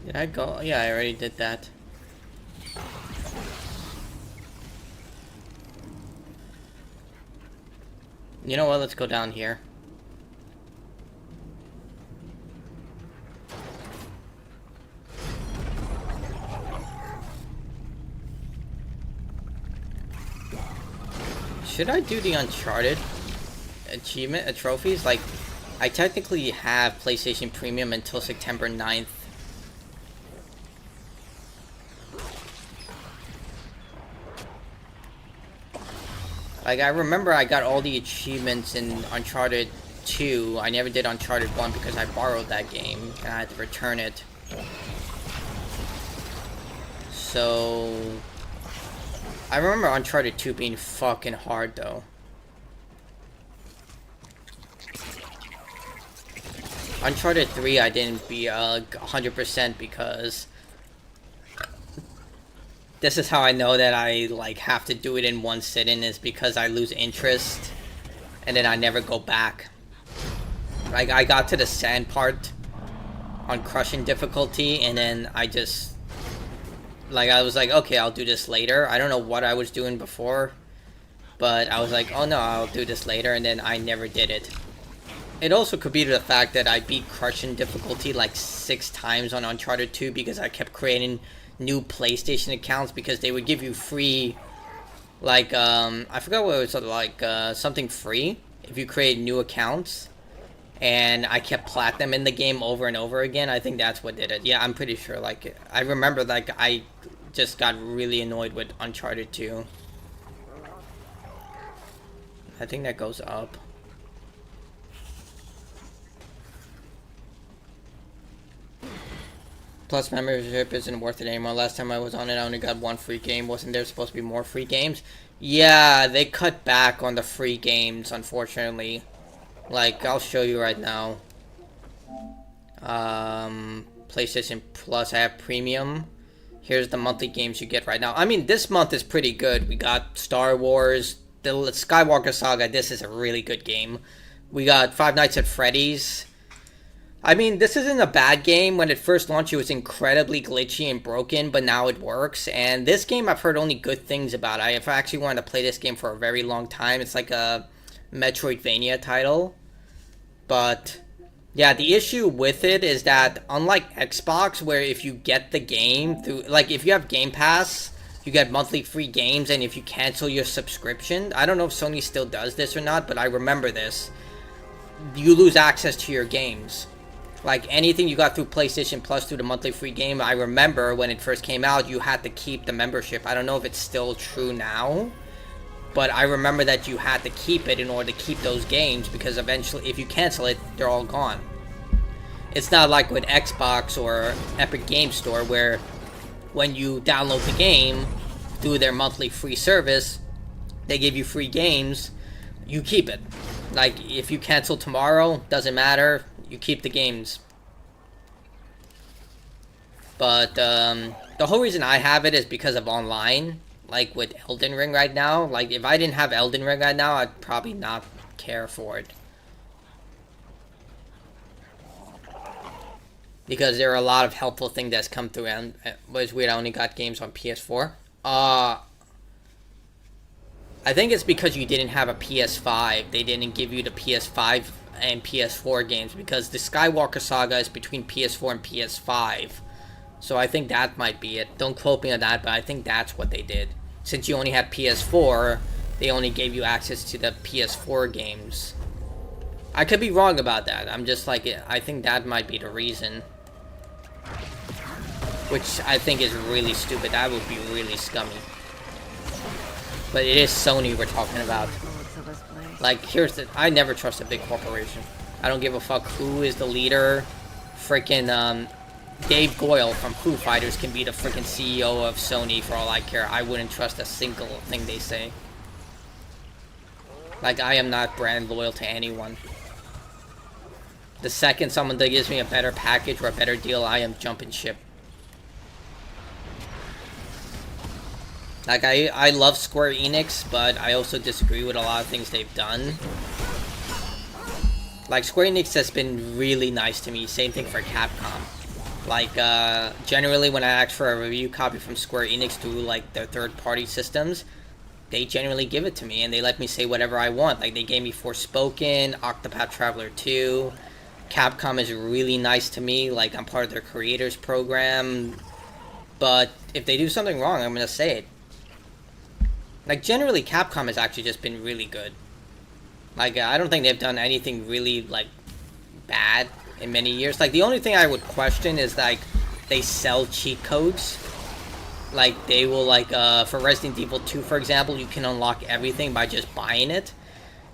Did I go? Yeah, I already did that. You know what? Let's go down here. Should I do the Uncharted achievement, trophies? Like, I technically have PlayStation Premium until September 9th. Like, I remember I got all the achievements in Uncharted 2. I never did Uncharted 1 because I borrowed that game and I had to return it. So... I remember Uncharted 2 being fucking hard, though. Uncharted 3 I didn't be 100% because... This is how I know that I, like, have to do it in one sitting, is because I lose interest. And then I never go back. Like, I got to the sand part on crushing difficulty, and then I just... Like, I was like, okay, I'll do this later. I don't know what I was doing before. But I was like, oh no, I'll do this later, and then I never did it. It also could be to the fact that I beat crushing difficulty like 6 times on Uncharted 2 because I kept creating new PlayStation accounts because they would give you free, like, I forgot what it was, like, something free if you create new accounts. And I kept platinum in the game over and over again. I think that's what did it. Yeah, I'm pretty sure. Like, I remember, like, I just got really annoyed with Uncharted 2. I think that goes up. Plus membership isn't worth it anymore. Last time I was on it, I only got 1 free game. Wasn't there supposed to be more free games? Yeah, they cut back on the free games, unfortunately. Like, I'll show you right now. PlayStation Plus, I have Premium. Here's the monthly games you get right now. I mean, this month is pretty good. We got Star Wars, the Skywalker Saga. This is a really good game. We got Five Nights at Freddy's. I mean, this isn't a bad game. When it first launched, it was incredibly glitchy and broken, but now it works. And this game, I've heard only good things about. I've actually wanted to play this game for a very long time. It's like a Metroidvania title. But, yeah, the issue with it is that, unlike Xbox, where if you get the game through... Like, if you have Game Pass, you get monthly free games, and if you cancel your subscription... I don't know if Sony still does this or not, but I remember this. You lose access to your games. Like, anything you got through PlayStation Plus through the monthly free game, I remember when it first came out, you had to keep the membership. I don't know if it's still true now, but I remember that you had to keep it in order to keep those games, because eventually, if you cancel it, they're all gone. It's not like with Xbox or Epic Game Store, where when you download the game through their monthly free service, they give you free games, you keep it. Like, if you cancel tomorrow, doesn't matter. You keep the games. But, the whole reason I have it is because of online. Like, with Elden Ring right now. Like, if I didn't have Elden Ring right now, I'd probably not care for it. Because there are a lot of helpful things that's come through, and it's weird I only got games on PS4. I think it's because you didn't have a PS5. They didn't give you the PS5 and PS4 games, because the Skywalker Saga is between PS4 and PS5. So I think that might be it. Don't quote me on that, but I think that's what they did. Since you only have PS4, they only gave you access to the PS4 games. I could be wrong about that. I'm just like, I think that might be the reason. Which I think is really stupid. That would be really scummy. But it is Sony we're talking about. Like, here's the... I never trust a big corporation. I don't give a fuck who is the leader. Freaking, Dave Goyle from Foo Fighters can be the freaking CEO of Sony for all I care. I wouldn't trust a single thing they say. Like, I am not brand loyal to anyone. The second someone that gives me a better package or a better deal, I am jumping ship. Like, I love Square Enix, but I also disagree with a lot of things they've done. Like, Square Enix has been really nice to me. Same thing for Capcom. Like, generally when I ask for a review copy from Square Enix through, like, their third-party systems, they generally give it to me, and they let me say whatever I want. Like, they gave me Forspoken, Octopath Traveler 2. Capcom is really nice to me. Like, I'm part of their creators program. But if they do something wrong, I'm gonna say it. Like, generally, Capcom has actually just been really good. Like, I don't think they've done anything really, like, bad in many years. Like, the only thing I would question is, like, they sell cheat codes. Like, they will, like, for Resident Evil 2, for example, you can unlock everything by just buying it.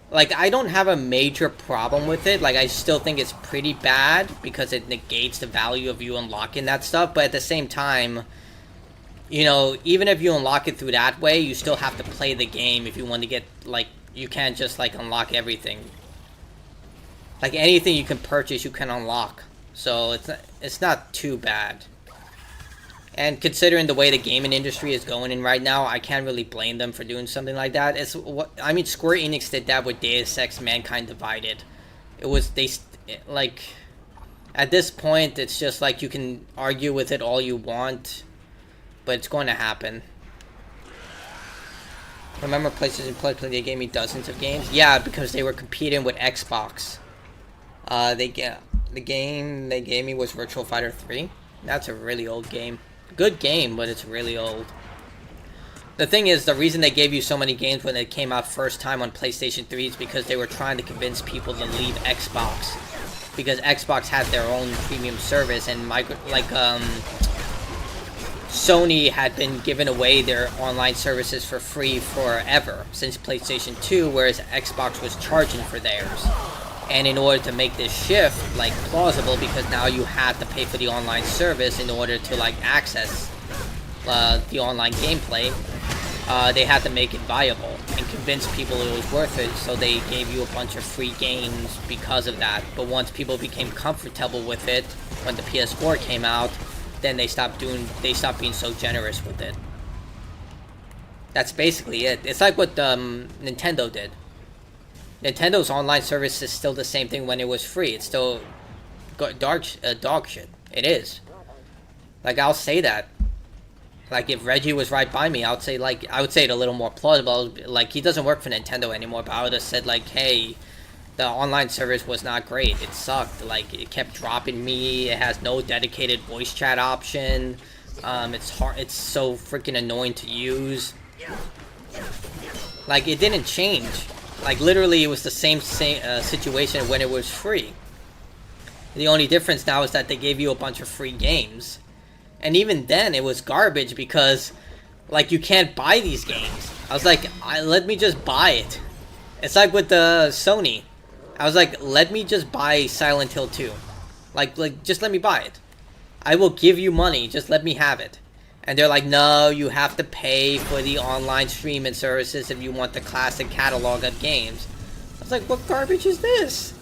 Like, I don't have a major problem with it. Like, I still think it's pretty bad because it negates the value of you unlocking that stuff. But at the same time, you know, even if you unlock it through that way, you still have to play the game if you want to get, like, you can't just, like, unlock everything. Like, anything you can purchase, you can unlock. So, it's not too bad. And considering the way the gaming industry is going in right now, I can't really blame them for doing something like that. It's what I mean. Square Enix did that with Deus Ex: Mankind Divided. It was like at this point, it's just like you can argue with it all you want, but it's going to happen. Remember PlayStation Plus? They gave me dozens of games. Yeah, because they were competing with Xbox. The game they gave me was Virtua Fighter 3. That's a really old game. Good game, but it's really old. The thing is, the reason they gave you so many games when it came out first time on PlayStation 3 is because they were trying to convince people to leave Xbox. Because Xbox had their own premium service, and Sony had been giving away their online services for free forever, since PlayStation 2, whereas Xbox was charging for theirs. And in order to make this shift, like, plausible, because now you had to pay for the online service in order to, like, access the online gameplay, they had to make it viable and convince people it was worth it, so they gave you a bunch of free games because of that. But once people became comfortable with it, when the PS4 came out, then they stopped being so generous with it. That's basically it. It's like what Nintendo did. Nintendo's online service is still the same thing when it was free. It's still dog shit. It is. Like, I'll say that. Like, if Reggie was right by me, I would say it a little more plausible. Like, he doesn't work for Nintendo anymore, but I would have said, like, hey, the online service was not great. It sucked. Like, it kept dropping me. It has no dedicated voice chat option. It's so freaking annoying to use. Like, it didn't change. Like, literally, it was the same situation when it was free. The only difference now is that they gave you a bunch of free games. And even then, it was garbage because, like, you can't buy these games. I was like, let me just buy it. It's like with the Sony. I was like, let me just buy Silent Hill 2. Like, just let me buy it. I will give you money, just let me have it. And they're like, no, you have to pay for the online streaming services if you want the classic catalog of games. I was like, what garbage is this?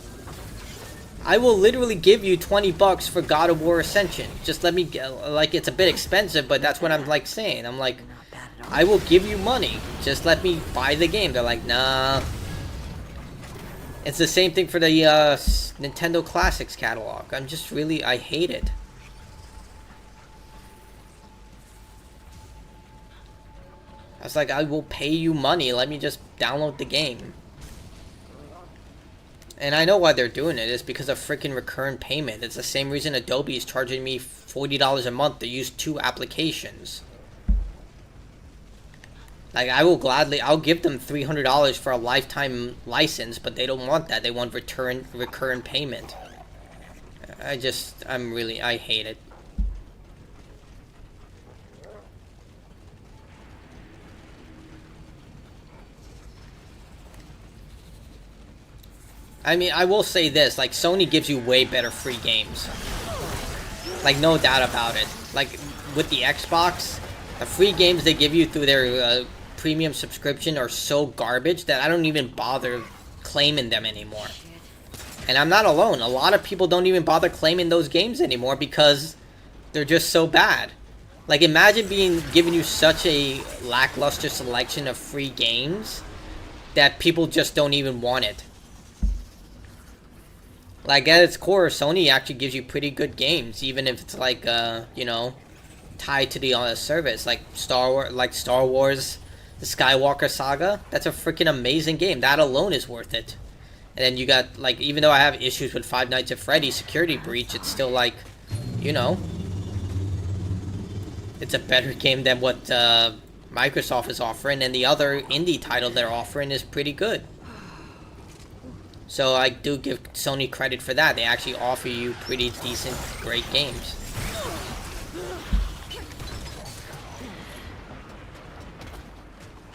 I will literally give you $20 for God of War Ascension. Just let me, like, it's a bit expensive, but that's what I'm, like, saying. I'm like, I will give you money. Just let me buy the game. They're like, nah. It's the same thing for the Nintendo Classics catalog. I hate it. I was like, I will pay you money. Let me just download the game. And I know why they're doing it. It's because of freaking recurrent payment. It's the same reason Adobe is charging me $40 a month to use 2 applications. Like, I'll give them $300 for a lifetime license, but they don't want that. They want recurrent payment. I hate it. I mean, I will say this, like, Sony gives you way better free games. Like, no doubt about it. Like, with the Xbox, the free games they give you through their premium subscription are so garbage that I don't even bother claiming them anymore. And I'm not alone. A lot of people don't even bother claiming those games anymore because they're just so bad. Like, imagine given you such a lackluster selection of free games that people just don't even want it. Like at its core, Sony actually gives you pretty good games, even if it's like you know, tied to the service, like Star Wars, the Skywalker Saga. That's a freaking amazing game. That alone is worth it. And then you got like, even though I have issues with Five Nights at Freddy's Security Breach, it's still like, you know, it's a better game than what Microsoft is offering, and the other indie title they're offering is pretty good. So I do give Sony credit for that. They actually offer you pretty decent, great games.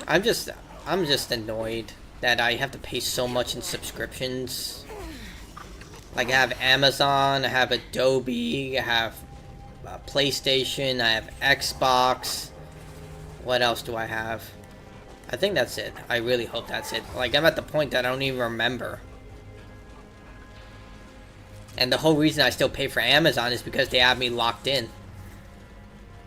I'm just annoyed that I have to pay so much in subscriptions. Like I have Amazon, I have Adobe, I have PlayStation, I have Xbox. What else do I have? I think that's it. I really hope that's it. Like I'm at the point that I don't even remember. And the whole reason I still pay for Amazon is because they have me locked in.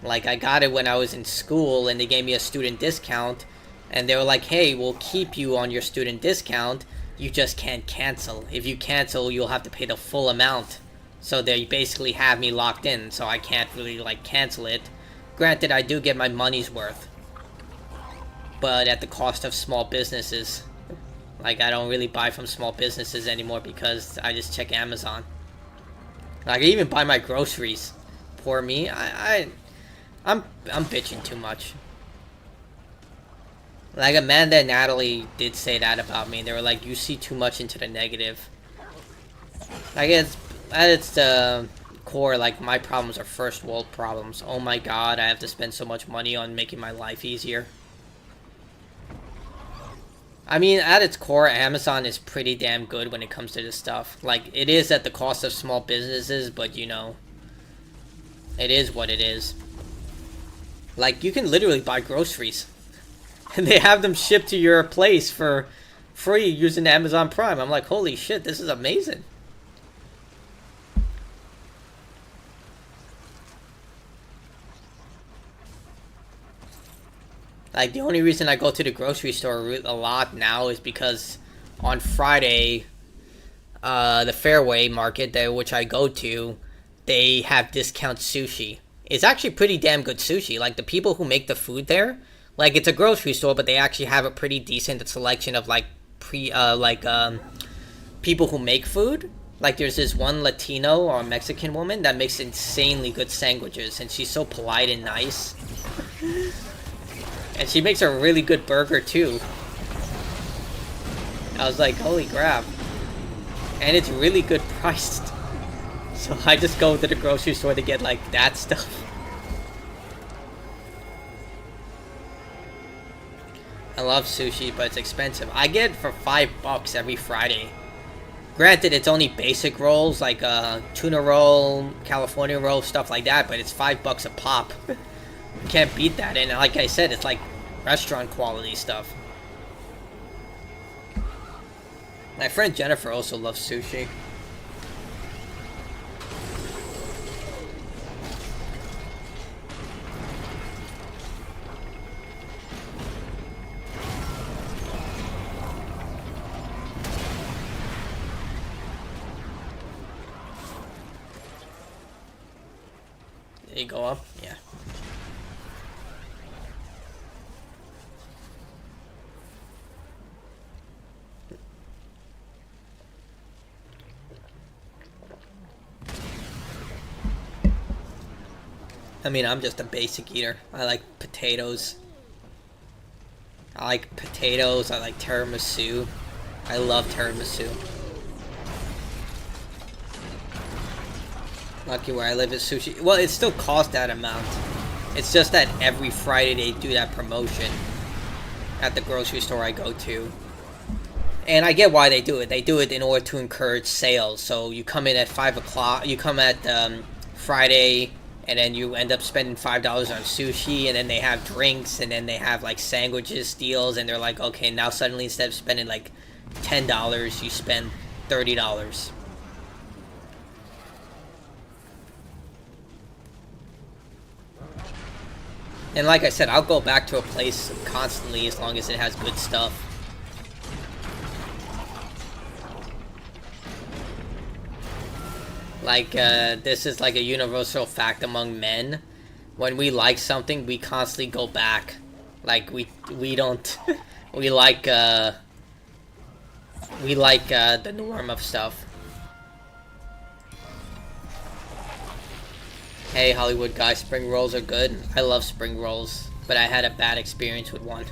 Like I got it when I was in school and they gave me a student discount. And they were like, hey, we'll keep you on your student discount. You just can't cancel. If you cancel, you'll have to pay the full amount. So they basically have me locked in. So I can't really, like, cancel it. Granted, I do get my money's worth. But at the cost of small businesses. Like, I don't really buy from small businesses anymore because I just check Amazon. Like, I even buy my groceries. Poor me. I'm bitching too much. Like Amanda and Natalie did say that about me. They were like, you see too much into the negative. Like at its core, like my problems are first world problems. Oh my god, I have to spend so much money on making my life easier. I mean, at its core, Amazon is pretty damn good when it comes to this stuff. Like, it is at the cost of small businesses, but you know, it is what it is. Like, you can literally buy groceries. And they have them shipped to your place for free using Amazon Prime. I'm like, holy shit, this is amazing. Like, the only reason I go to the grocery store a lot now is because on Friday, the Fairway Market, which I go to, they have discount sushi. It's actually pretty damn good sushi. Like, the people who make the food there, like, it's a grocery store, but they actually have a pretty decent selection of, like, people who make food. Like, there's this one Latino or Mexican woman that makes insanely good sandwiches, and she's so polite and nice. And she makes a really good burger, too. I was like, holy crap. And it's really good priced. So I just go to the grocery store to get, like, that stuff. I love sushi, but it's expensive. I get it for $5 every Friday. Granted, it's only basic rolls, like tuna roll, California roll, stuff like that, but it's $5 a pop. You can't beat that, and like I said, it's like restaurant quality stuff. My friend Jennifer also loves sushi. Did he go up? Yeah. I mean, I'm just a basic eater. I like potatoes. I like tiramisu. I love tiramisu. Lucky where I live is sushi. Well, it still costs that amount. It's just that every Friday they do that promotion at the grocery store I go to. And I get why they do it. They do it in order to encourage sales. So you come in at 5 o'clock. You come at Friday, and then you end up spending $5 on sushi, and then they have drinks, and then they have like sandwiches, deals, and they're like, okay, now suddenly instead of spending like $10, you spend $30. And like I said, I'll go back to a place constantly as long as it has good stuff. Like, this is like a universal fact among men. When we like something, we constantly go back. Like, we don't... we like, the norm of stuff. Hey, Hollywood guys, spring rolls are good. I love spring rolls, but I had a bad experience with one.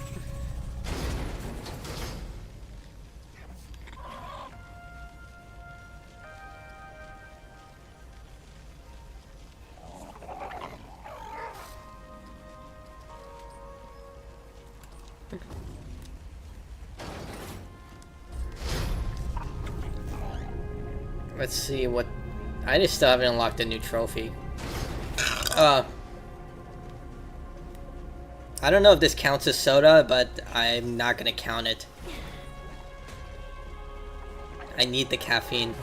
Let's see what... I just still haven't unlocked a new trophy. I don't know if this counts as soda, but I'm not gonna count it. I need the caffeine.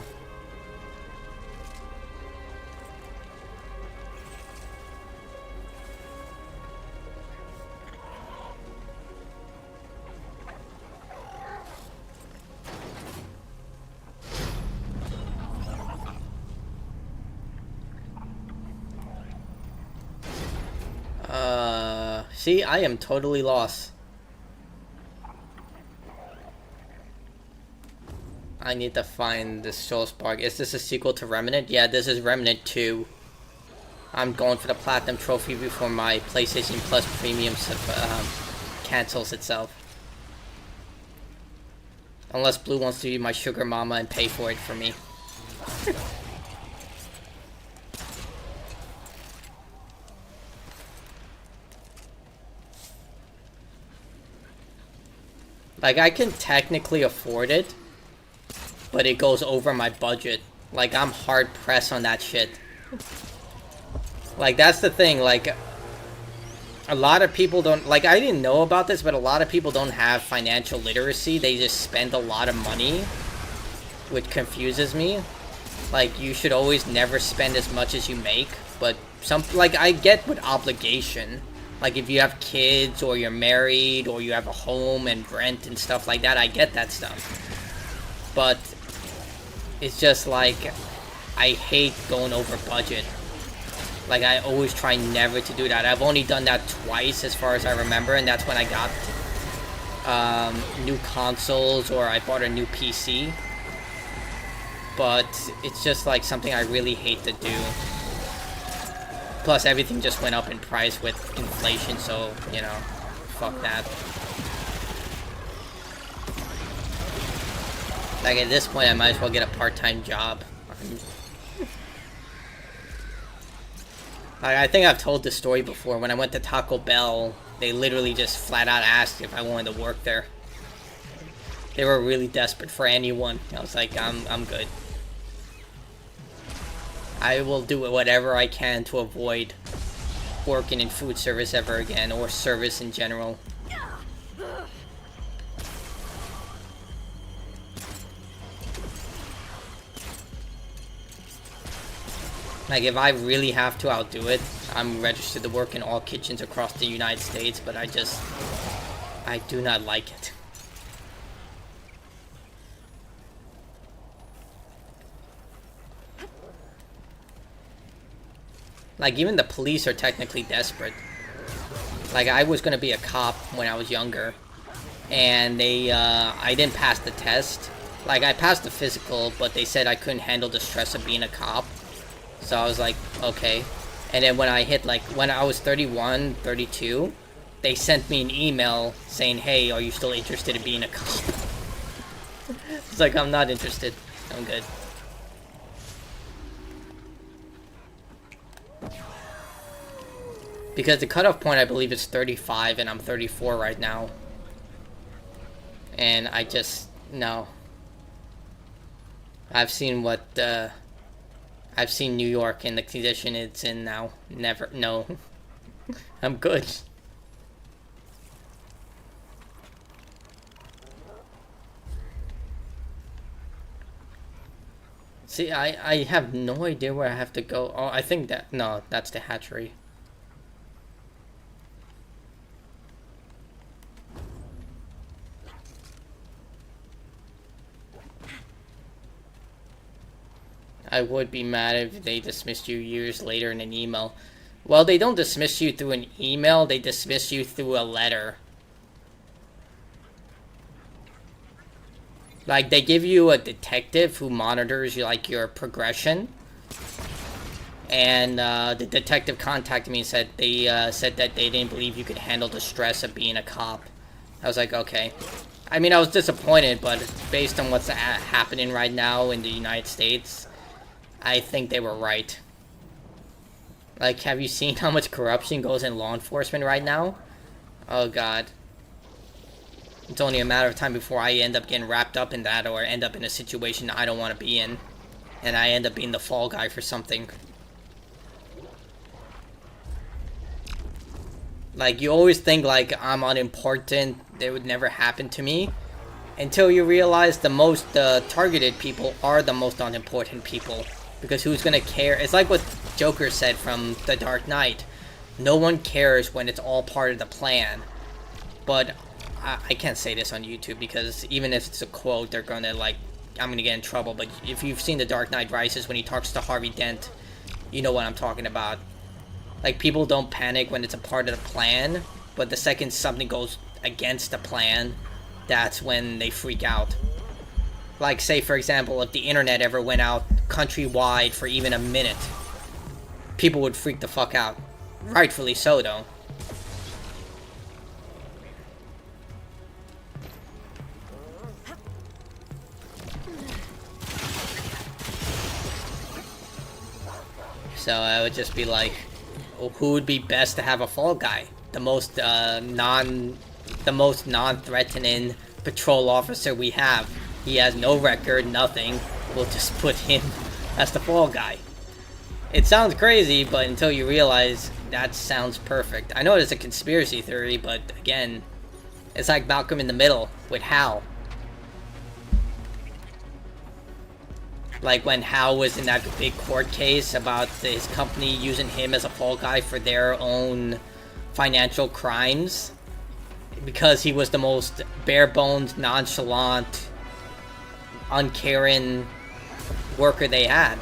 See, I am totally lost. I need to find the Soul Spark. Is this a sequel to Remnant? Yeah, this is Remnant 2. I'm going for the Platinum Trophy before my PlayStation Plus Premium cancels itself. Unless Blue wants to be my sugar mama and pay for it for me. Like, I can technically afford it, but it goes over my budget. Like, I'm hard pressed on that shit. Like, that's the thing, like, a lot of people don't, like, I didn't know about this, but a lot of people don't have financial literacy. They just spend a lot of money, which confuses me. Like, you should always never spend as much as you make, but like, I get with obligation. Like, if you have kids, or you're married, or you have a home and rent and stuff like that, I get that stuff. But it's just like, I hate going over budget. Like, I always try never to do that. I've only done that twice, as far as I remember, and that's when I got new consoles, or I bought a new PC. But it's just like something I really hate to do. Plus, everything just went up in price with inflation, so, you know, fuck that. Like, at this point, I might as well get a part-time job. I think I've told this story before. When I went to Taco Bell, they literally just flat out asked if I wanted to work there. They were really desperate for anyone. I was like, I'm good. I will do whatever I can to avoid working in food service ever again, or service in general. Like, if I really have to, I'll do it. I'm registered to work in all kitchens across the United States, but I do not like it. Like, even the police are technically desperate. Like, I was gonna be a cop when I was younger, and I didn't pass the test. Like, I passed the physical, but they said I couldn't handle the stress of being a cop. So I was like, okay. And then when I hit, like, when I was 31, 32, they sent me an email saying, hey, are you still interested in being a cop? It's like, I'm not interested. I'm good. Because the cutoff point, I believe, is 35, and I'm 34 right now. And I just, no. I've seen what, I've seen New York in the condition it's in now. Never, no. I'm good. See, I have no idea where I have to go. Oh, I think that, no, that's the hatchery. I would be mad if they dismissed you years later in an email. Well, they don't dismiss you through an email, they dismiss you through a letter. Like, they give you a detective who monitors like your progression. And the detective contacted me and said said that they didn't believe you could handle the stress of being a cop. I was like, okay. I mean, I was disappointed, but based on what's happening right now in the United States, I think they were right. Like, have you seen how much corruption goes in law enforcement right now? Oh, God. It's only a matter of time before I end up getting wrapped up in that or end up in a situation I don't want to be in. And I end up being the fall guy for something. Like, you always think, like, I'm unimportant, it would never happen to me. Until you realize the most targeted people are the most unimportant people. Because who's gonna care? It's like what Joker said from The Dark Knight. No one cares when it's all part of the plan. But I can't say this on YouTube because even if it's a quote, they're gonna, like, I'm gonna get in trouble. But if you've seen The Dark Knight Rises when he talks to Harvey Dent, you know what I'm talking about. Like, people don't panic when it's a part of the plan, but the second something goes against the plan, that's when they freak out. Like, say, for example, if the internet ever went out countrywide for even a minute, people would freak the fuck out. Rightfully so, though. So I would just be like, who would be best to have a fall guy? The most non-threatening patrol officer we have. He has no record, nothing. We'll just put him as the fall guy. It sounds crazy, but until you realize that sounds perfect. I know it's a conspiracy theory, but again, it's like Malcolm in the Middle with Hal. Like when Hal was in that big court case about his company using him as a fall guy for their own financial crimes. Because he was the most bare-bones, nonchalant, uncaring worker they had.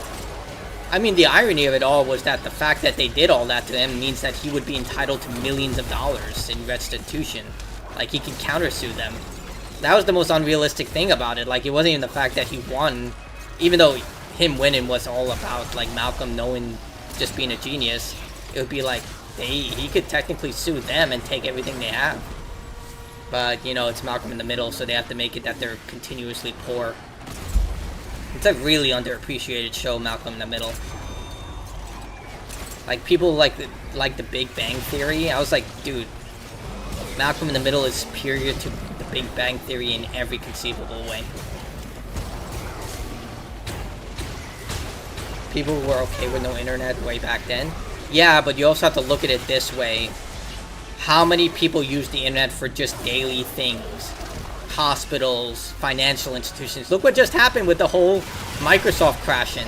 I mean, the irony of it all was that the fact that they did all that to him means that he would be entitled to millions of dollars in restitution. Like, he could countersue them. That was the most unrealistic thing about it. Like, it wasn't even the fact that he won. Even though him winning was all about, like, Malcolm knowing, just being a genius, it would be like, he could technically sue them and take everything they have. But, you know, it's Malcolm in the Middle, so they have to make it that they're continuously poor. It's a really underappreciated show, Malcolm in the Middle. Like, people like the Big Bang Theory. I was like, dude, Malcolm in the Middle is superior to the Big Bang Theory in every conceivable way. People were okay with no internet way back then. Yeah, but you also have to look at it this way. How many people use the internet for just daily things? Hospitals, financial institutions. Look what just happened with the whole Microsoft crashing.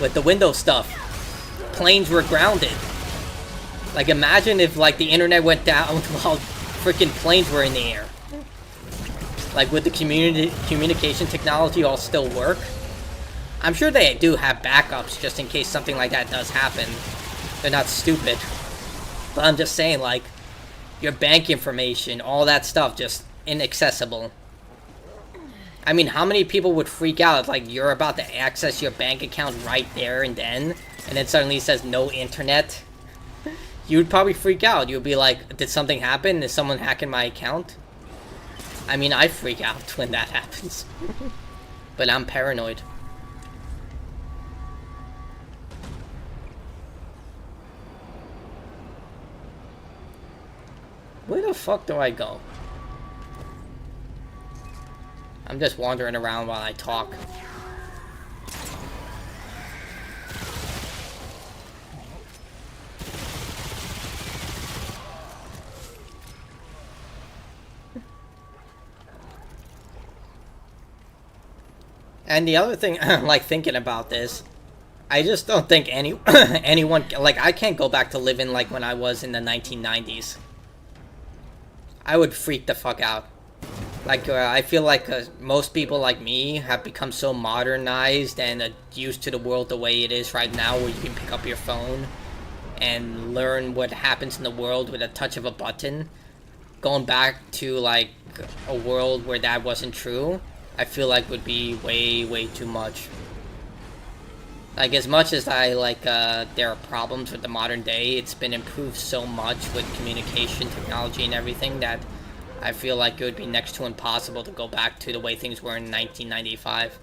With the Windows stuff. Planes were grounded. Like, imagine if, like, the internet went down while freaking planes were in the air. Like, would the communication technology all still work? I'm sure they do have backups just in case something like that does happen. They're not stupid. But I'm just saying, like, your bank information, all that stuff, just inaccessible. I mean, how many people would freak out if, like, you're about to access your bank account right there and then suddenly it says no internet? You would probably freak out. You would be like, did something happen? Is someone hacking my account? I mean, I freak out when that happens. But I'm paranoid. Where the fuck do I go? I'm just wandering around while I talk. And the other thing, like, thinking about this, I just don't think anyone, like, I can't go back to living like when I was in the 1990s. I would freak the fuck out. Like, I feel like most people like me have become so modernized and used to the world the way it is right now, where you can pick up your phone and learn what happens in the world with a touch of a button. Going back to, like, a world where that wasn't true, I feel like would be way, way too much. Like, as much as I, like, there are problems with the modern day, it's been improved so much with communication, technology, and everything that I feel like it would be next to impossible to go back to the way things were in 1995.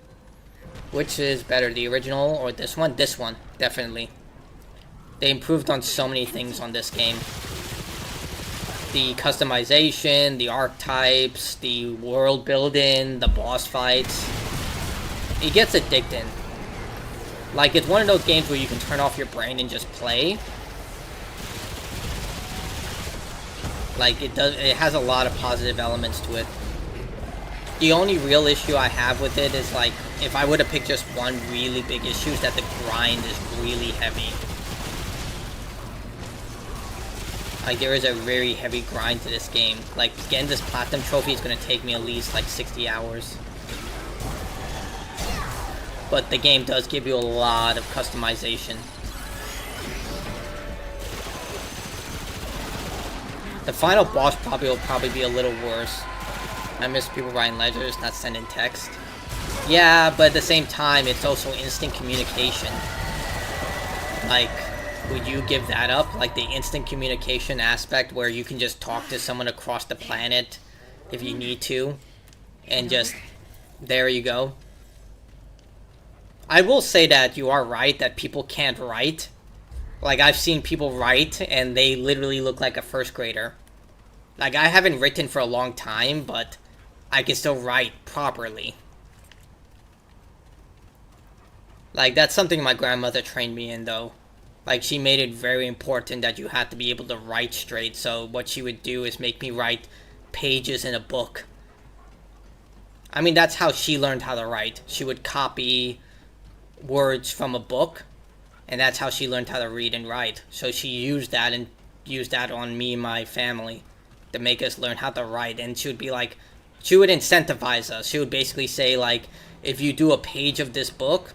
Which is better, the original or this one? This one, definitely. They improved on so many things on this game. The customization, the archetypes, the world building, the boss fights. It gets addicting. Like, it's one of those games where you can turn off your brain and just play. Like, it has a lot of positive elements to it. The only real issue I have with it is, like, if I were to pick just one really big issue, is that the grind is really heavy. Like, there is a very heavy grind to this game. Like, getting this platinum trophy is going to take me at least, like, 60 hours. But the game does give you a lot of customization. The final boss will probably be a little worse. I miss people writing ledgers, not sending text. Yeah, but at the same time, it's also instant communication. Like, would you give that up? Like, the instant communication aspect where you can just talk to someone across the planet if you need to. And just, there you go. I will say that you are right that people can't write. Like, I've seen people write and they literally look like a first grader. Like, I haven't written for a long time, but I can still write properly. Like, that's something my grandmother trained me in, though. Like, she made it very important that you had to be able to write straight, so what she would do is make me write pages in a book. I mean, that's how she learned how to write. She would copy words from a book, and that's how she learned how to read and write. So she used that and used that on me and my family to make us learn how to write. And she would be like, she would incentivize us. She would basically say, like, if you do a page of this book,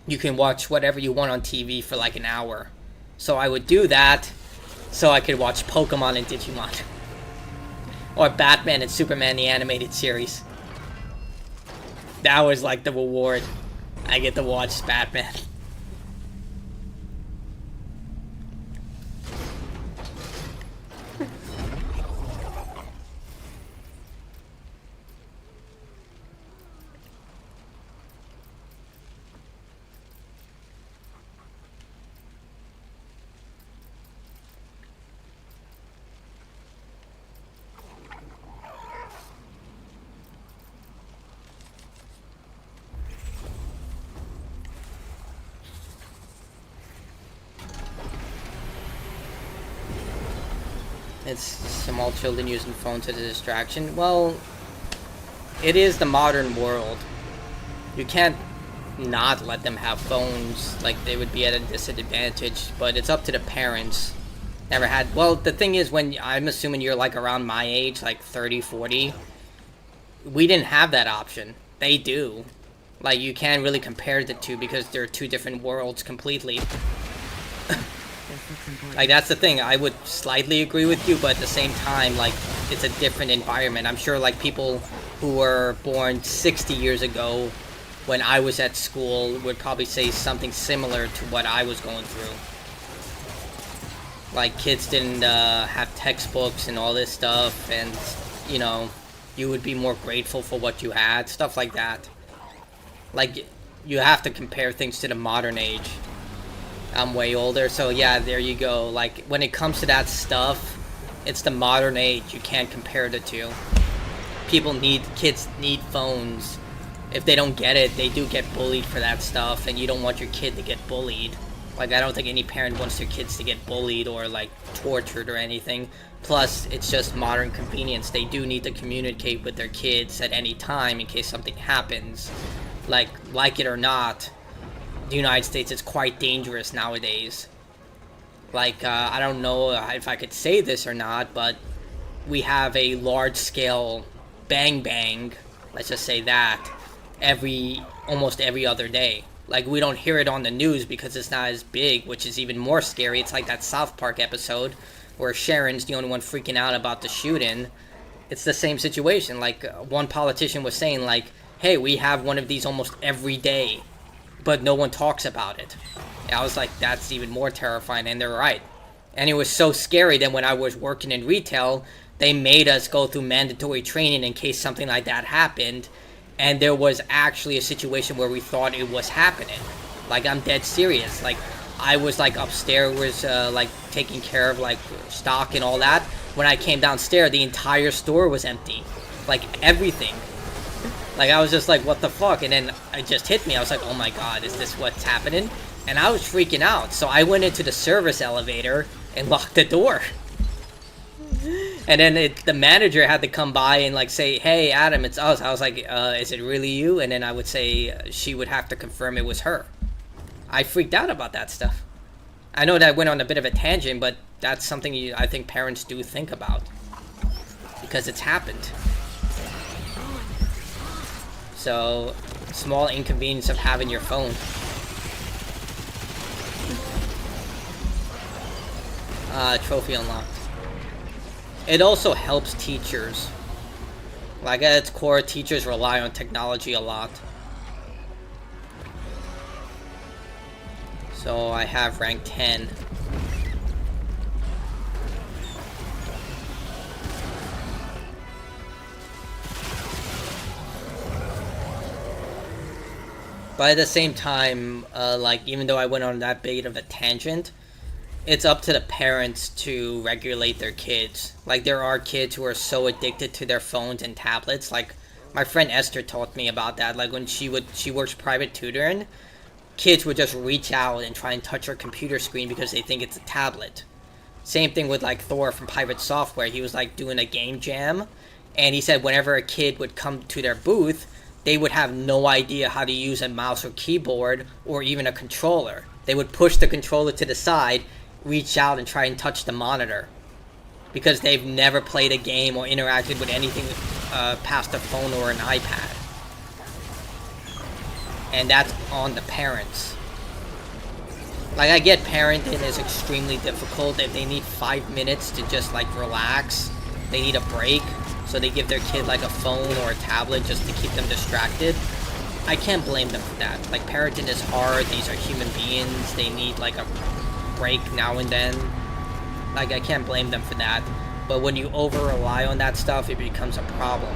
you can watch whatever you want on TV for like an hour. So I would do that so I could watch Pokemon and Digimon. Or Batman and Superman, the animated series. That was like the reward. I get to watch Batman. It's small children using phones as a distraction. Well, it is the modern world. You can't not let them have phones. Like, they would be at a disadvantage. But it's up to the parents. Never had... Well, the thing is, when... I'm assuming you're, like, around my age, like 30, 40. We didn't have that option. They do. Like, you can't really compare the two because they're two different worlds completely. Like, that's the thing. I would slightly agree with you, but at the same time, like, it's a different environment. I'm sure, like, people who were born 60 years ago when I was at school would probably say something similar to what I was going through. Like, kids didn't have textbooks and all this stuff, and, you know, you would be more grateful for what you had, stuff like that. Like, you have to compare things to the modern age. I'm way older, so yeah, there you go. Like, when it comes to that stuff, it's the modern age. You can't compare the two. Kids need phones. If they don't get it, they do get bullied for that stuff, and you don't want your kid to get bullied. Like, I don't think any parent wants their kids to get bullied or, like, tortured or anything. Plus, it's just modern convenience. They do need to communicate with their kids at any time in case something happens. Like it or not, the United States is quite dangerous nowadays. Like, I don't know if I could say this or not, but we have a large-scale bang bang, let's just say that, almost every other day. Like, we don't hear it on the news because it's not as big, which is even more scary. It's like that South Park episode where Sharon's the only one freaking out about the shooting. It's the same situation. Like, one politician was saying, like, hey, we have one of these almost every day, but no one talks about it. And I was like, that's even more terrifying, and they're right. And it was so scary that when I was working in retail, they made us go through mandatory training in case something like that happened. And there was actually a situation where we thought it was happening. Like, I'm dead serious. Like, I was, like, upstairs, was, like, taking care of, like, stock and all that. When I came downstairs, the entire store was empty. Like, everything. Like, I was just like, what the fuck? And then it just hit me. I was like, oh my god, is this what's happening? And I was freaking out. So I went into the service elevator and locked the door. And then the manager had to come by and, like, say, hey, Adam, it's us. I was like, is it really you? And then I would say she would have to confirm it was her. I freaked out about that stuff. I know that went on a bit of a tangent, but that's something I think parents do think about. Because it's happened. So, small inconvenience of having your phone. Trophy unlocked. It also helps teachers. Like, at its core, teachers rely on technology a lot. So I have rank 10. But at the same time, like, even though I went on that big of a tangent, it's up to the parents to regulate their kids. Like, there are kids who are so addicted to their phones and tablets. Like, my friend Esther taught me about that. Like, when she works private tutoring, kids would just reach out and try and touch her computer screen because they think it's a tablet. Same thing with, like, Thor from Private Software. He was, like, doing a game jam, and he said whenever a kid would come to their booth, they would have no idea how to use a mouse or keyboard or even a controller. They would push the controller to the side, reach out and try and touch the monitor because they've never played a game or interacted with anything past a phone or an iPad. And that's on the parents. Like, I get parenting is extremely difficult. If they need 5 minutes to just, like, relax, they need a break, so they give their kid, like, a phone or a tablet just to keep them distracted. I can't blame them for that. Like, parenting is hard. These are human beings. They need, like, a break now and then. Like, I can't blame them for that. But when you over-rely on that stuff, it becomes a problem.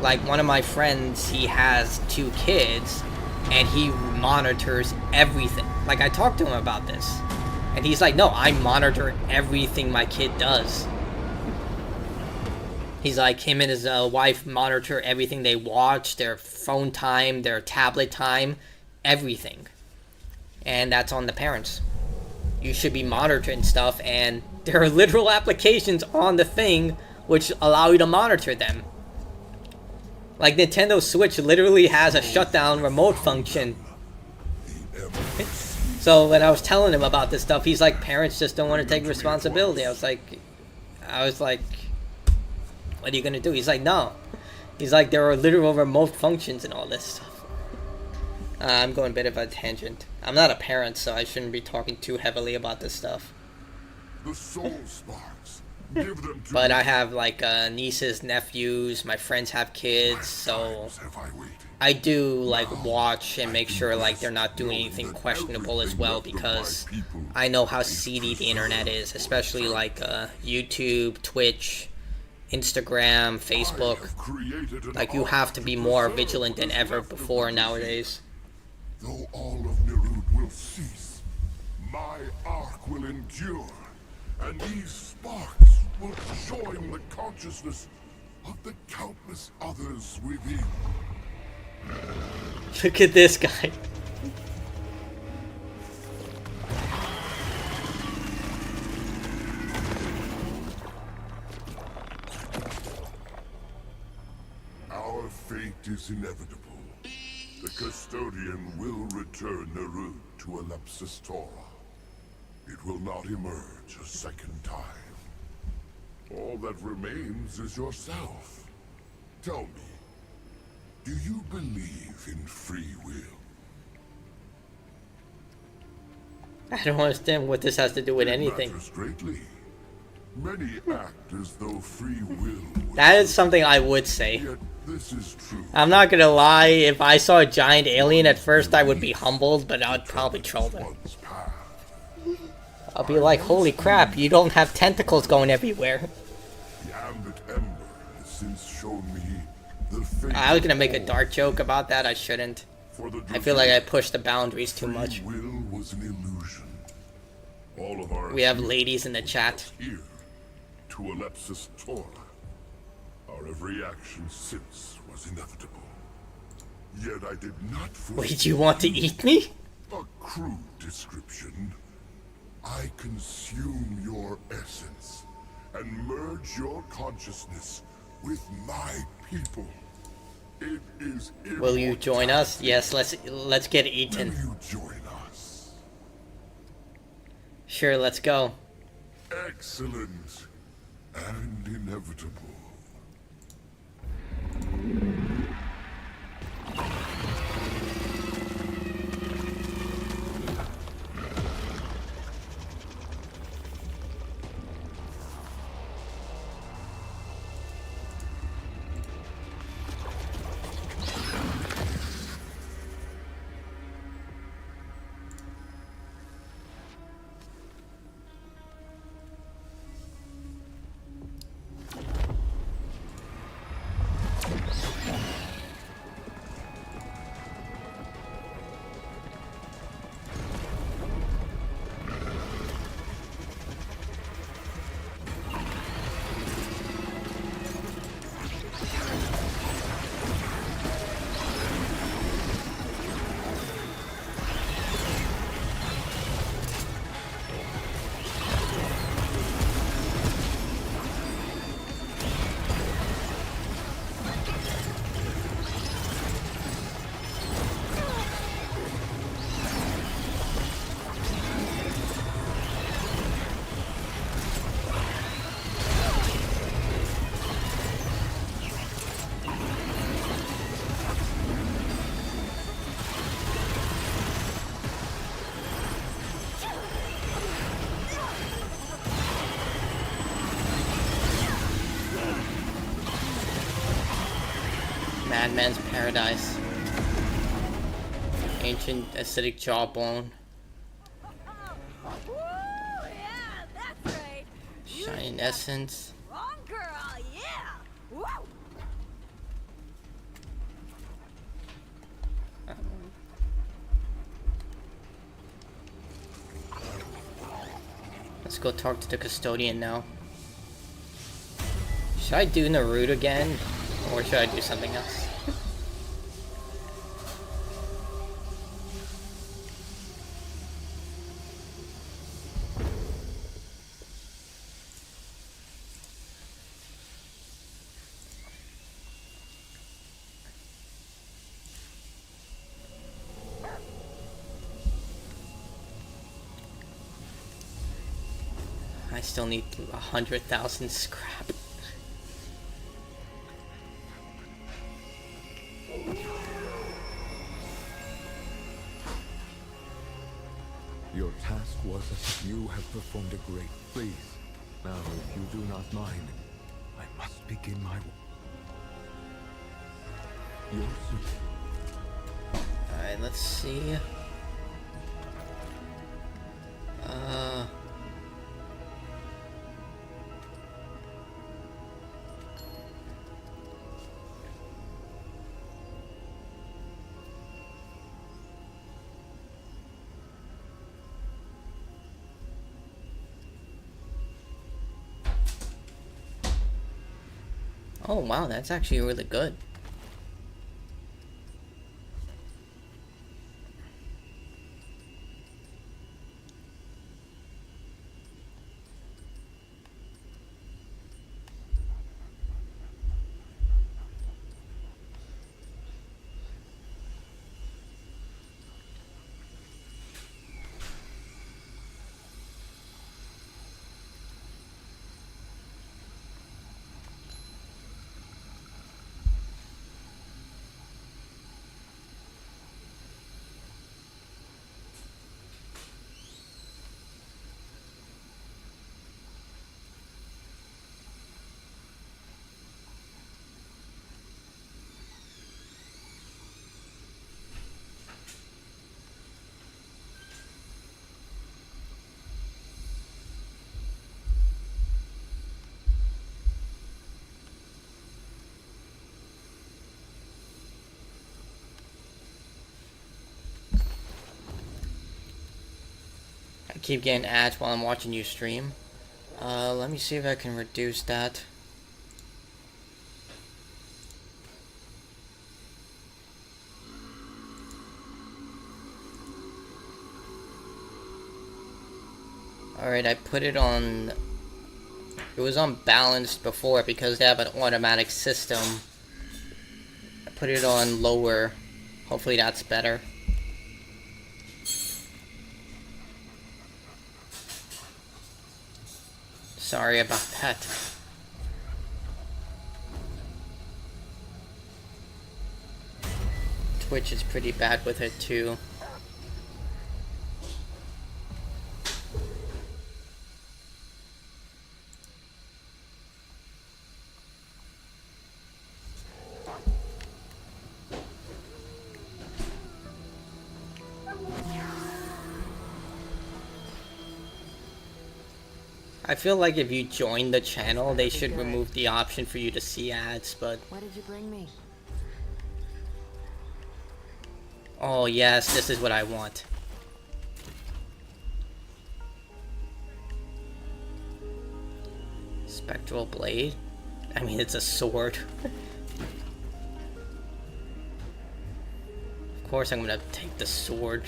Like, one of my friends, he has 2 kids, and he monitors everything. Like, I talked to him about this, and he's like, no, I monitor everything my kid does. He's like, him and his wife monitor everything they watch, their phone time, their tablet time, everything. And that's on the parents. You should be monitoring stuff, and there are literal applications on the thing which allow you to monitor them. Like, Nintendo Switch literally has a shutdown remote function. So when I was telling him about this stuff, he's like, parents just don't want to take responsibility. I was like, what are you gonna do? He's like, no. He's like, there are literal remote functions and all this stuff. I'm going a bit of a tangent. I'm not a parent, so I shouldn't be talking too heavily about this stuff. The soul sparks. Give them to But I have, like, nieces, nephews, my friends have kids, so I do, like, watch and make sure, like, they're not doing anything questionable as well, because I know how seedy the internet is, especially, like, YouTube, Twitch, Instagram, Facebook. Like, you have to be more vigilant than ever before nowadays. Though all of Nirud will cease, my arc will endure, and these sparks will join the consciousness of the countless others within. Look at this guy. Our fate is inevitable. The custodian will return Nirud to Ellipsis Torah. It will not emerge a second time. All that remains is yourself. Tell me, do you believe in free will? I don't understand what this has to do with anything. It matters greatly. Many act as though free will was That is something I would say. Yet this is true. I'm not gonna lie, if I saw a giant alien at first, I would be humbled, but I'd probably troll them. One's path. I'll be like, holy crap, you don't have tentacles going everywhere. The Ambit Ember has since shown me the fate I was gonna of make a all. dark joke about that, I shouldn't. For the I feel like I pushed the boundaries too much. Free will was an illusion. All of our We have ladies in the chat. here to Alepsis Tora. Our every action since was inevitable. Yet I did not Wait, you want to eat me? a crude description. I consume your essence and merge your consciousness with my people. It is Will you join us? Yes, let's get Will eaten. you join us? Sure, let's go. Excellent and inevitable. Madman's Paradise. Ancient acidic jawbone. Woo, yeah, that's right. Shining essence. Wrong girl, yeah. Woo. Let's go talk to the custodian now. Should I do Naruto again? Or should I do something else? I still need 100,000 scrap. Your task was as you have performed a great. Please, now if you do not mind, I must begin my work. Your suit. Alright, let's see. Oh wow, that's actually really good. I keep getting ads while I'm watching you stream. Let me see if I can reduce that. Alright, I put it on... It was unbalanced before because they have an automatic system. I put it on lower. Hopefully that's better. Sorry about that. Twitch is pretty bad with it too. I feel like if you join the channel, they should remove the option for you to see ads, but... What did you bring me? Oh yes, this is what I want. Spectral blade? I mean, it's a sword. Of course I'm gonna take the sword.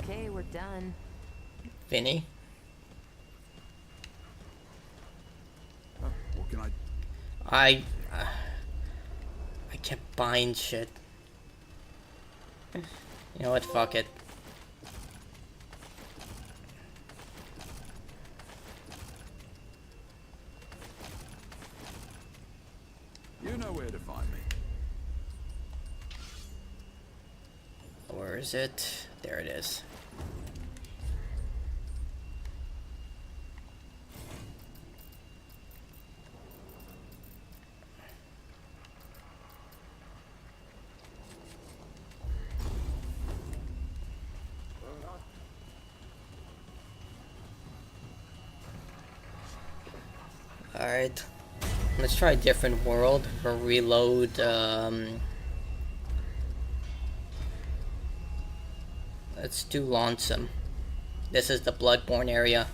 Okay, we're done. Vinny? What can I... I kept buying shit. You know what, fuck it. You know where to find me. Where is it? There it is. Alright. Let's try a different world or reload. Let's do Lonesome. This is the Bloodborne area.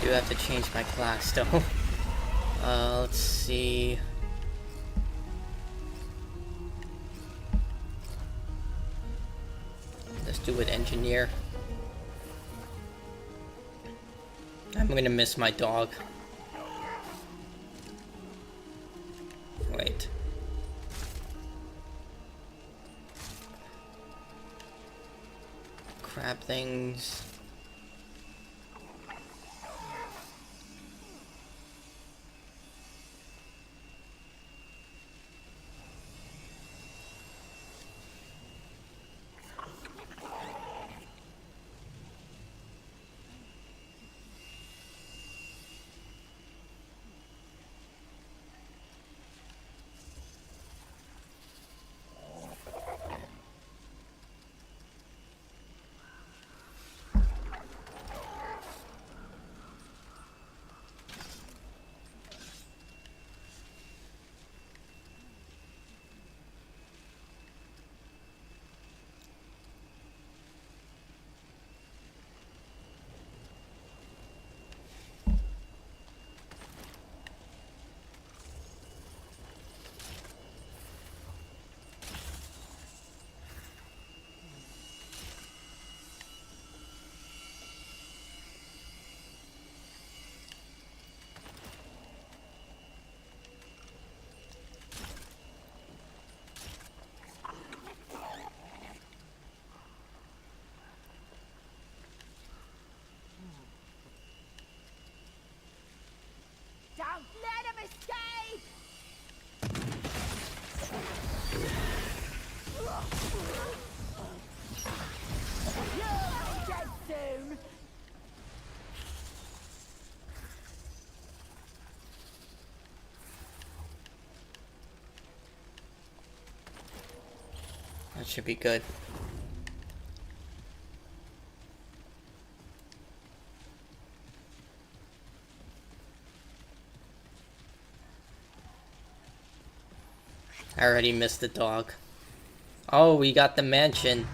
Do have to change my class though. Let's see. Let's do it engineer. I'm gonna miss my dog. Wait. Crab things. escape! You'll be dead soon! That should be good. I already missed the dog. Oh, we got the mansion.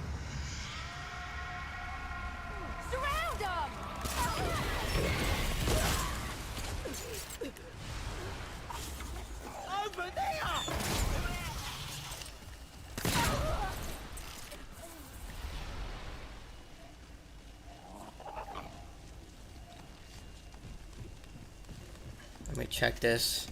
Surround them! Over there! Let me check this.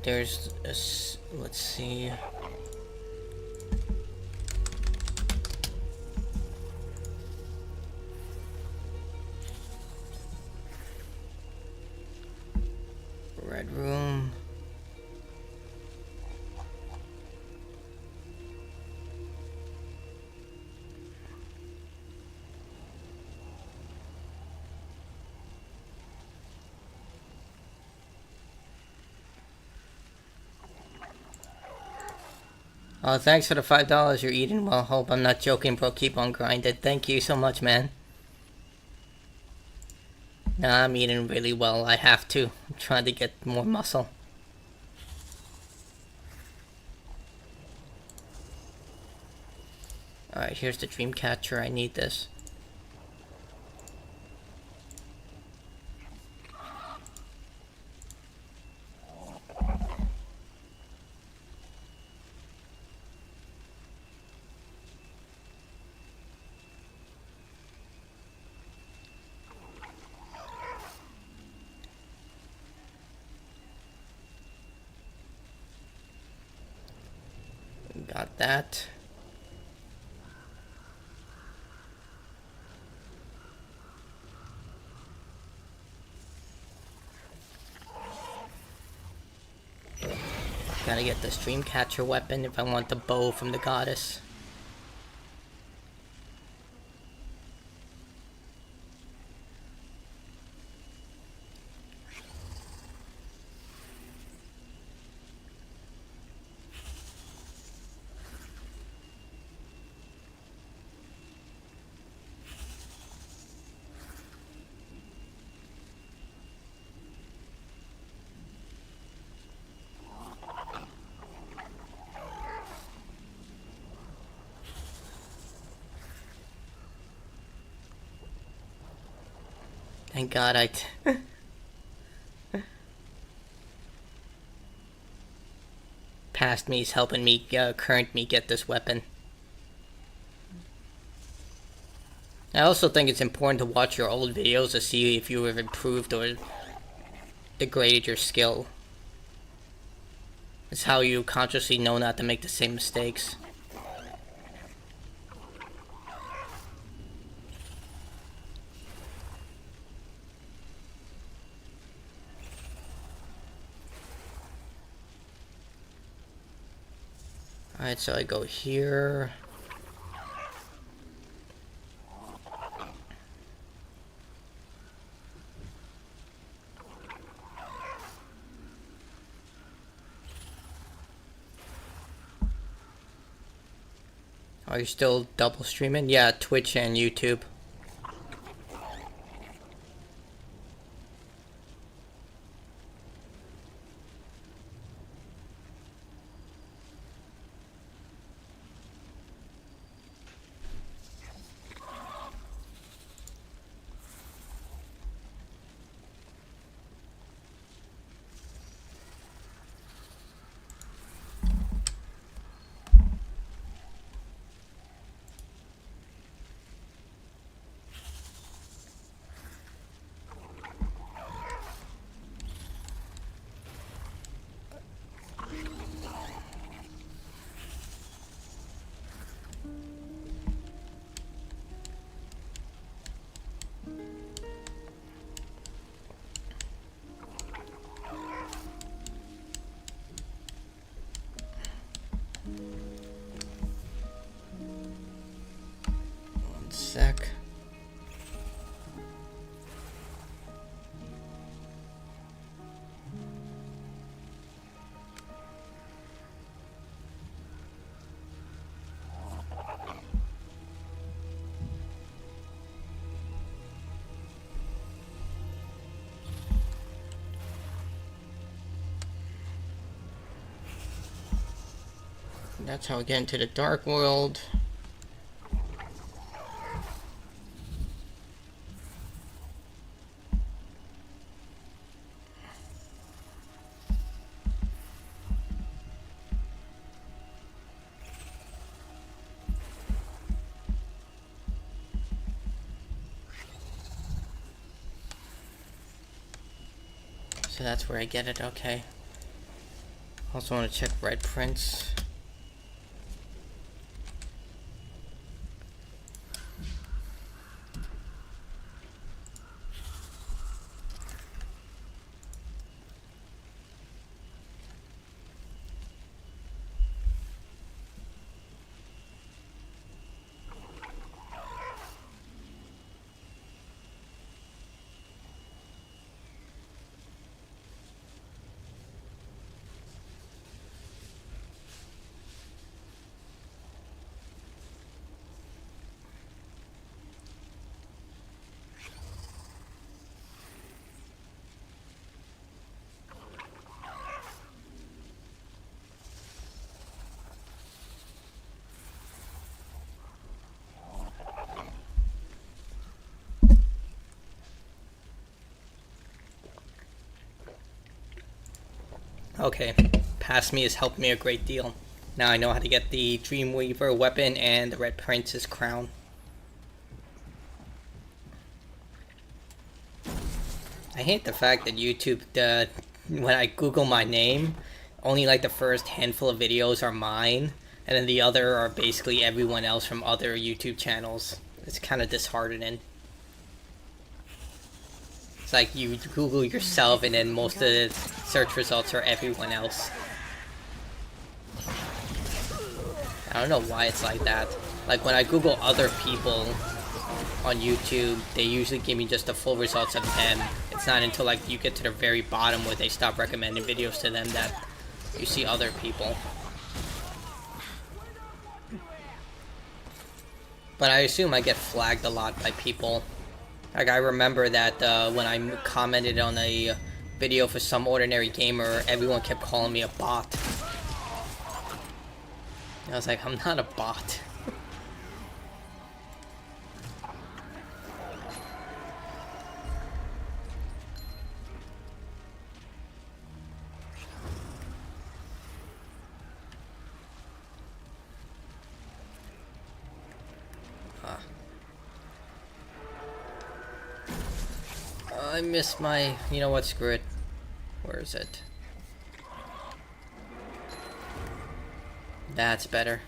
There's a, let's see. Red room. Oh, thanks for the $5. You're eating well. Hope I'm not joking, bro. Keep on grinding. Thank you so much, man. Nah, I'm eating really well. I have to. I'm trying to get more muscle. Alright, here's the dream catcher. I need this. Got that. Gotta get this dream catcher weapon if I want the bow from the goddess. Thank God past me's helping me, current me get this weapon. I also think it's important to watch your old videos to see if you have improved or degraded your skill. It's how you consciously know not to make the same mistakes. Alright, so I go here. Are you still double streaming? Yeah, Twitch and YouTube. That's how we get into the dark world. So that's where I get it, okay. Also want to check red prints. Okay, past me has helped me a great deal. Now I know how to get the Dreamweaver weapon and the Red Prince's crown. I hate the fact that YouTube, when I Google my name, only like the first handful of videos are mine, and then the other are basically everyone else from other YouTube channels. It's kind of disheartening. It's like you Google yourself and then most of the search results are everyone else. I don't know why it's like that. Like when I Google other people on YouTube, they usually give me just the full results of them. It's not until like you get to the very bottom where they stop recommending videos to them that you see other people. But I assume I get flagged a lot by people. Like I remember that when I commented on a video for Some Ordinary Gamer, everyone kept calling me a bot. I was like, I'm not a bot. I missed my... You know what? Screw it. Where is it? That's better.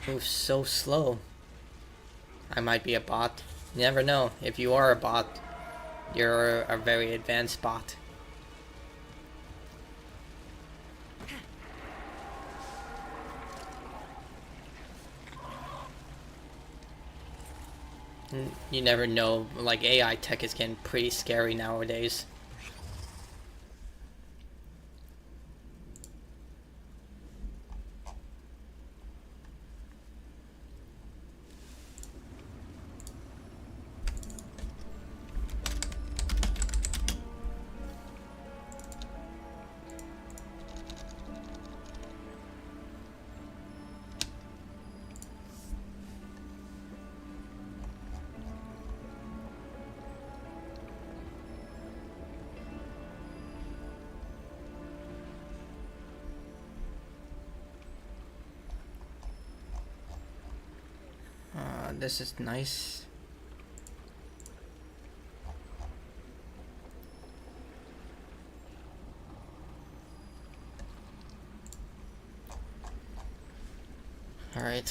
Moves so slow. I might be a bot. You never know. If you are a bot, you're a very advanced bot. You never know. Like, AI tech is getting pretty scary nowadays. This is nice. All right.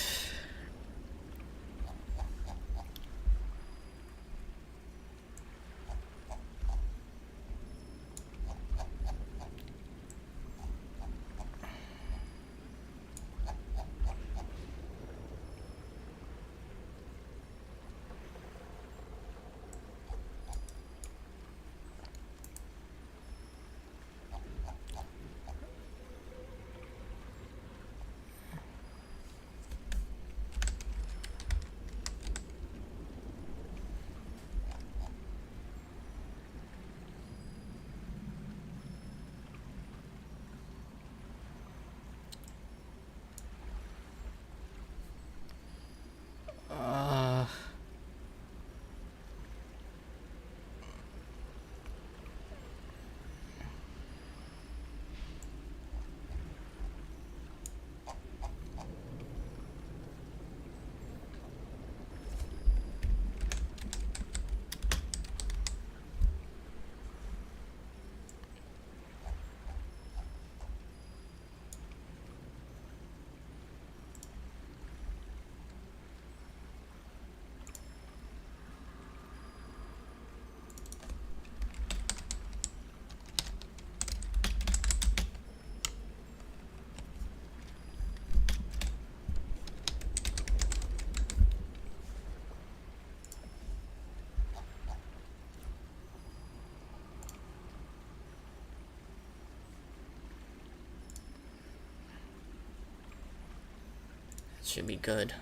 Should be good.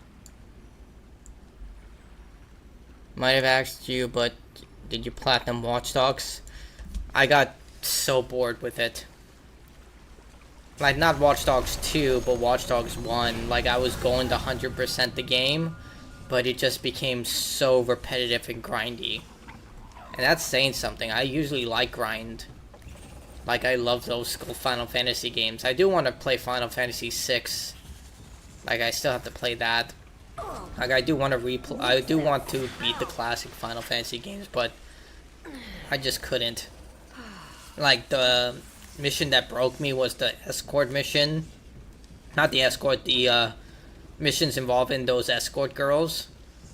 Might have asked you, but did you platinum Watch Dogs? I got so bored with it. Like, not Watch Dogs 2, but Watch Dogs 1. Like, I was going to 100% the game, but it just became so repetitive and grindy. And that's saying something. I usually like grind. Like, I love those school Final Fantasy games. I do want to play Final Fantasy 6. Like, I still have to play that. Like, I do want to beat the classic Final Fantasy games, but I just couldn't. Like, the mission that broke me was the escort mission. Not the escort, the missions involving those escort girls.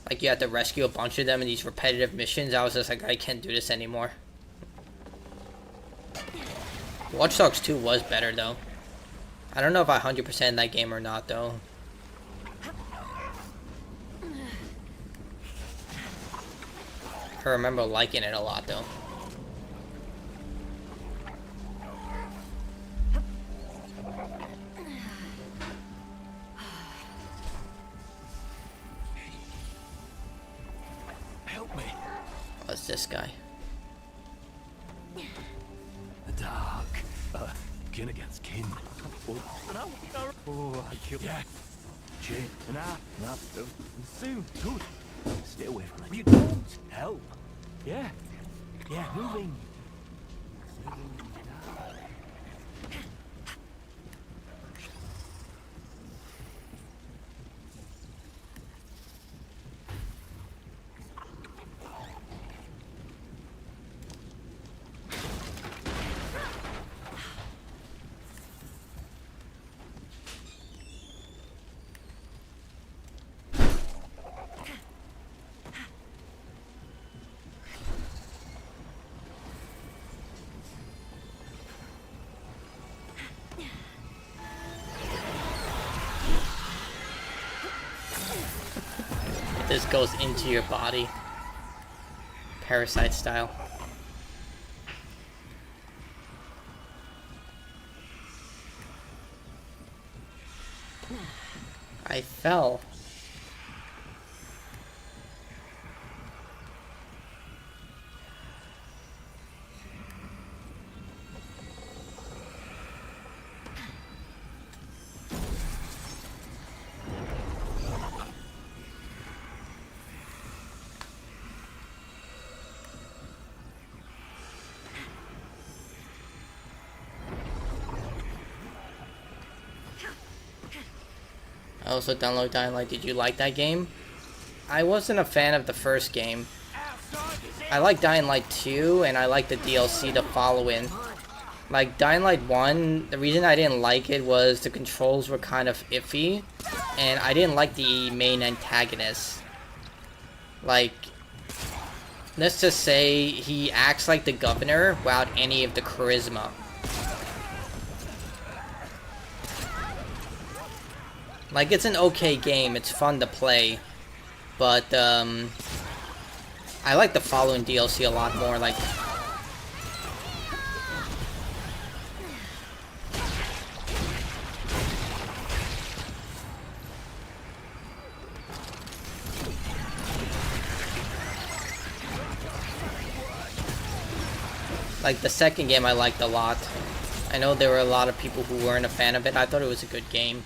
Like, you had to rescue a bunch of them in these repetitive missions. I was just like, I can't do this anymore. Watch Dogs 2 was better, though. I don't know if I 100% that game or not, though. I remember liking it a lot, though. Help me. What's this guy? The dark. Kin against kin. Oh, I killed yeah. Chin. Nah. Soon. Good. Stay away from it. You don't help. Yeah. Yeah, moving. This goes into your body. Parasite style. I fell. I also downloaded Dying Light. Did you like that game? I wasn't a fan of the first game. I like Dying Light 2, and I like the DLC to follow in. Like, Dying Light 1, the reason I didn't like it was the controls were kind of iffy, and I didn't like the main antagonist. Like, let's just say he acts like the governor without any of the charisma. Like, it's an okay game, it's fun to play, but, I like the following DLC a lot more, like... Like, the second game I liked a lot. I know there were a lot of people who weren't a fan of it. I thought it was a good game.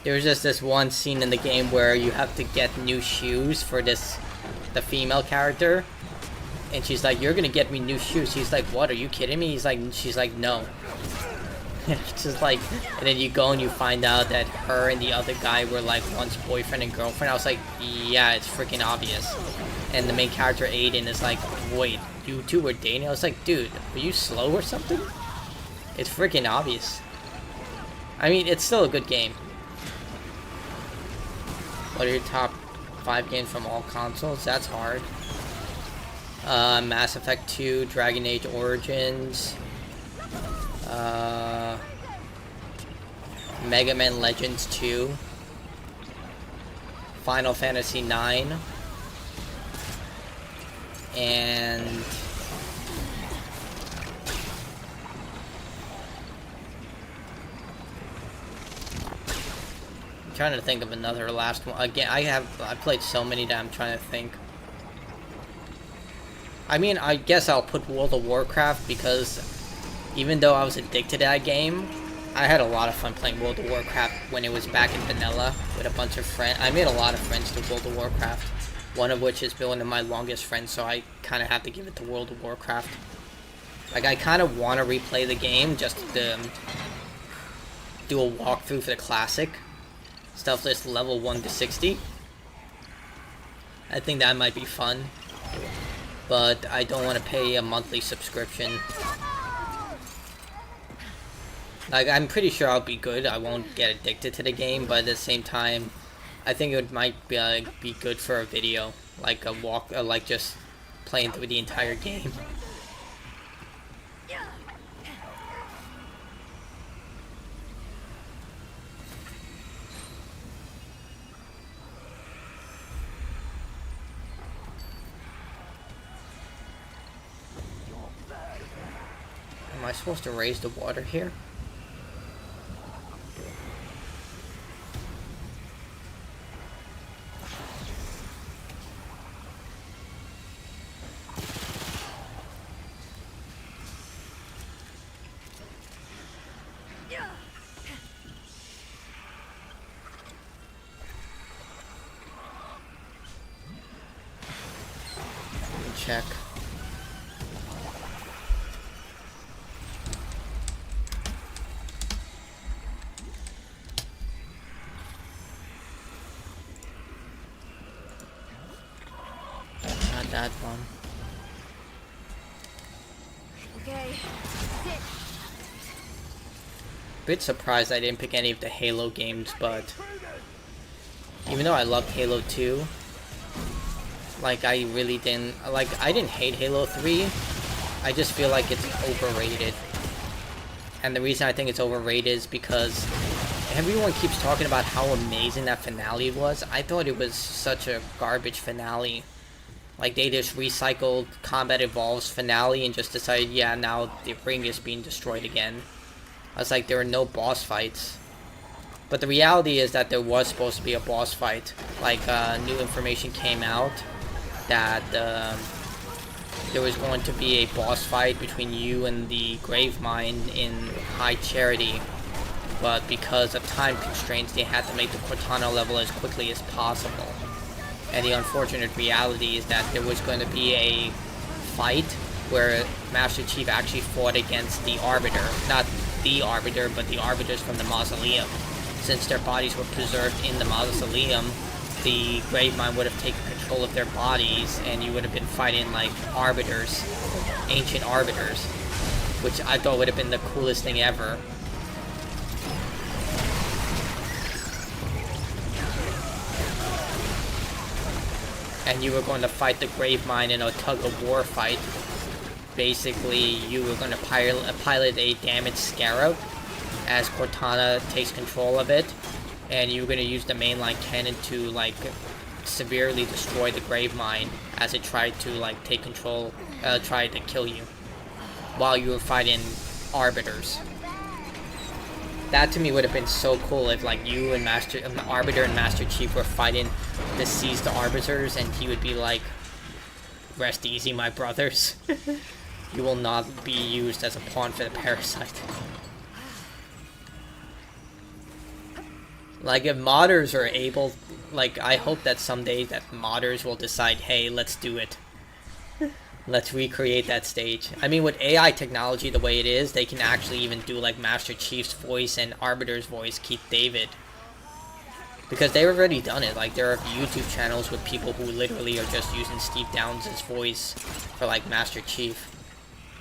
There's just this one scene in the game where you have to get new shoes for the female character. And she's like, you're gonna get me new shoes. He's like, what, are you kidding me? She's like, no. It's just like, and then you go and you find out that her and the other guy were like once boyfriend and girlfriend. I was like, yeah, it's freaking obvious. And the main character, Aiden, is like, wait, you two were dating? I was like, dude, are you slow or something? It's freaking obvious. I mean, it's still a good game. What are your top 5 games from all consoles? That's hard. Mass Effect 2, Dragon Age Origins, Mega Man Legends 2, Final Fantasy IX. And I'm trying to think of another last one. Again, I played so many that I'm trying to think. I mean, I guess I'll put World of Warcraft because even though I was addicted to that game, I had a lot of fun playing World of Warcraft when it was back in vanilla with a bunch of friends. I made a lot of friends to World of Warcraft, one of which has been one of my longest friends, so I kind of have to give it to World of Warcraft. Like, I kind of want to replay the game just to do a walkthrough for the classic. Stuff list level 1 to 60. I think that might be fun. But I don't want to pay a monthly subscription. Like, I'm pretty sure I'll be good. I won't get addicted to the game, but at the same time, I think it might be good for a video, like a walk, like just playing through the entire game. Am I supposed to raise the water here? Check. Not that one. Okay, sit. Bit surprised I didn't pick any of the Halo games, but even though I loved Halo 2, like, I really didn't, like, I didn't hate Halo 3, I just feel like it's overrated. And the reason I think it's overrated is because everyone keeps talking about how amazing that finale was. I thought it was such a garbage finale. Like, they just recycled Combat Evolved's finale and just decided, yeah, now the ring is being destroyed again. I was like, there were no boss fights. But the reality is that there was supposed to be a boss fight. Like, new information came out that there was going to be a boss fight between you and the Gravemind in High Charity. But because of time constraints, they had to make the Cortana level as quickly as possible. And the unfortunate reality is that there was going to be a fight where Master Chief actually fought against the Arbiter. Not the Arbiter, but the Arbiters from the Mausoleum. Since their bodies were preserved in the Mausoleum, the Gravemind would have taken control of their bodies, and you would have been fighting, like, Arbiters. Ancient Arbiters. Which I thought would have been the coolest thing ever. And you were going to fight the Gravemind in a tug-of-war fight. Basically, you were going to pilot a damaged Scarab as Cortana takes control of it. And you were going to use the mainline cannon to, like, severely destroy the Gravemind as it tried to, like, take control, tried to kill you. While you were fighting Arbiters. That to me would have been so cool if, like, you and the Arbiter and Master Chief were fighting to seize the Arbiters, and he would be like, "Rest easy, my brothers. You will not be used as a pawn for the Parasite." Like, if modders are able, like, I hope that someday that modders will decide, hey, let's do it. Let's recreate that stage. I mean, with AI technology the way it is, they can actually even do, like, Master Chief's voice and Arbiter's voice, Keith David. Because they've already done it. Like, there are YouTube channels with people who literally are just using Steve Downes' voice for, like, Master Chief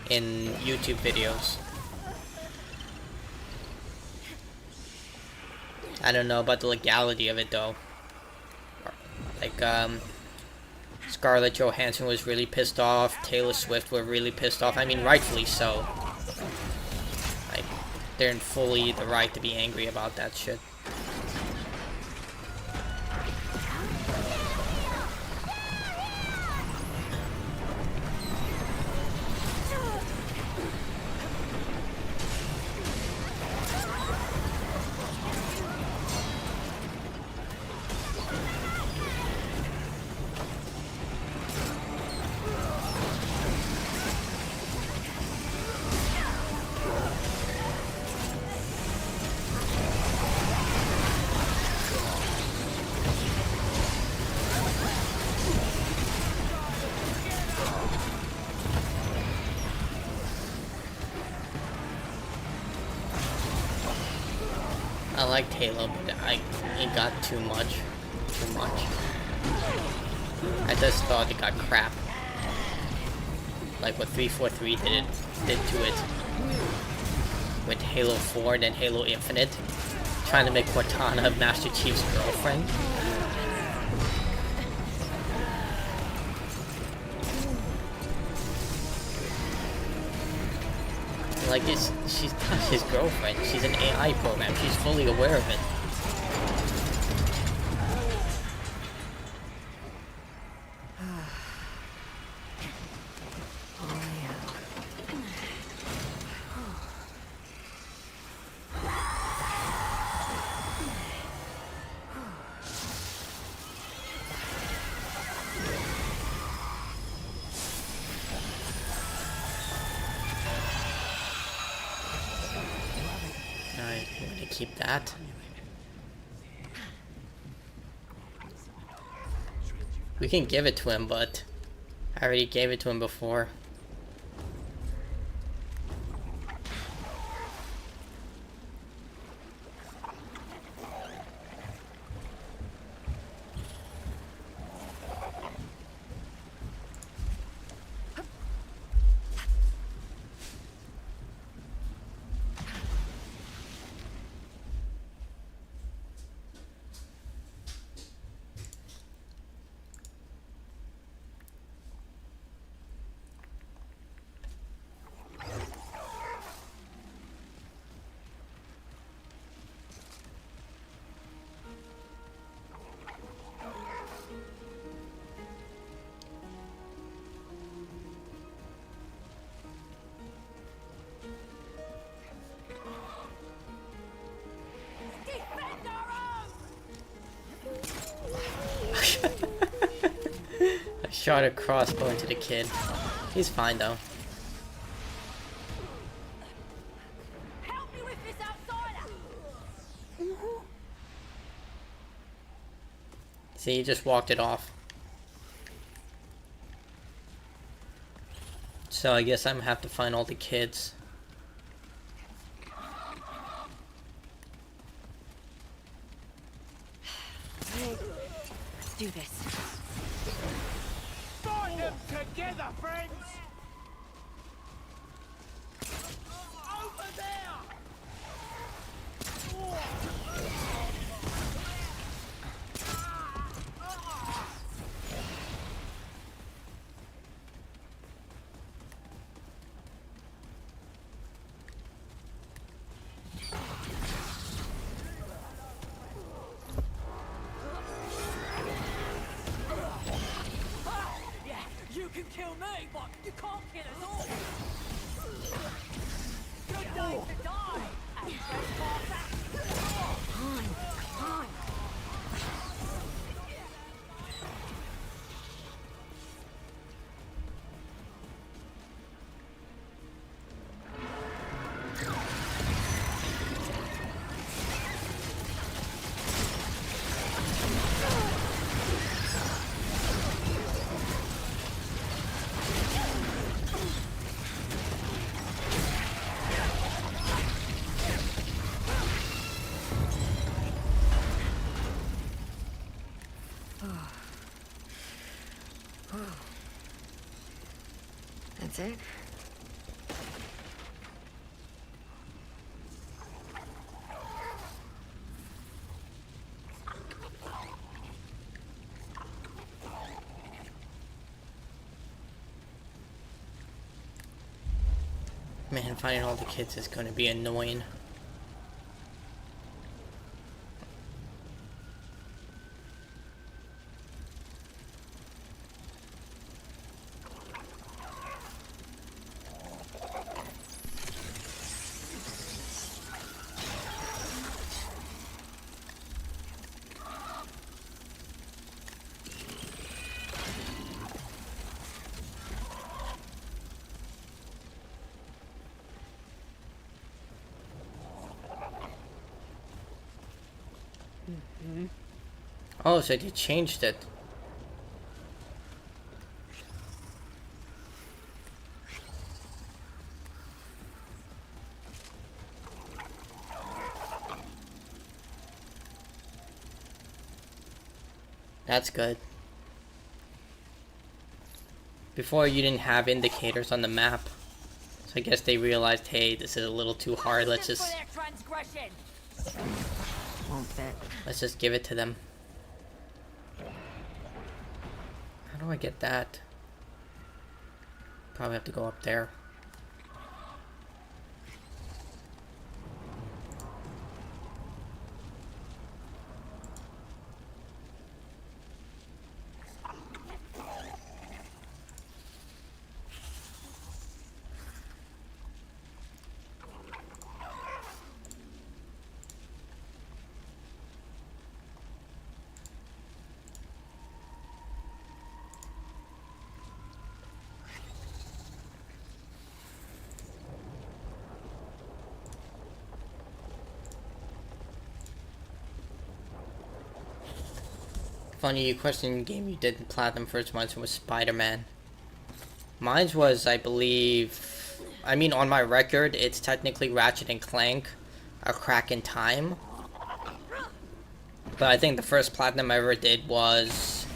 in YouTube videos. I don't know about the legality of it, though. Like, Scarlett Johansson was really pissed off. Taylor Swift were really pissed off. I mean, rightfully so. Like, they're in fully the right to be angry about that shit. liked Halo, but it got too much. Too much. I just thought it got crap. Like what 343 did to it. With Halo 4 and then Halo Infinite. Trying to make Cortana Master Chief's girlfriend. Like, she's not his girlfriend. She's an AI program. She's fully aware of it. Alright, we're gonna keep that. We can give it to him, but I already gave it to him before. I shot a crossbow into the kid. He's fine though. Help me with this outsider! See, he just walked it off. So I guess I'm gonna have to find all the kids. Let's do this. Bind them together, friends! Over there! You can kill me, but you can't kill us all! Good day to die! And That's it? Man, finding all the kids is gonna be annoying. Oh, so they changed it. That's good. Before, you didn't have indicators on the map. So I guess they realized, hey, this is a little too hard. Let's Justice just for their transgression. Won't fit. let's just give it to them. How do I get that? Probably have to go up there. Funny, you questioned the game you did platinum first. Mine was Spider-Man. Mine was, I believe, I mean, on my record, it's technically Ratchet and Clank, A Crack in Time. But I think the first platinum I ever did was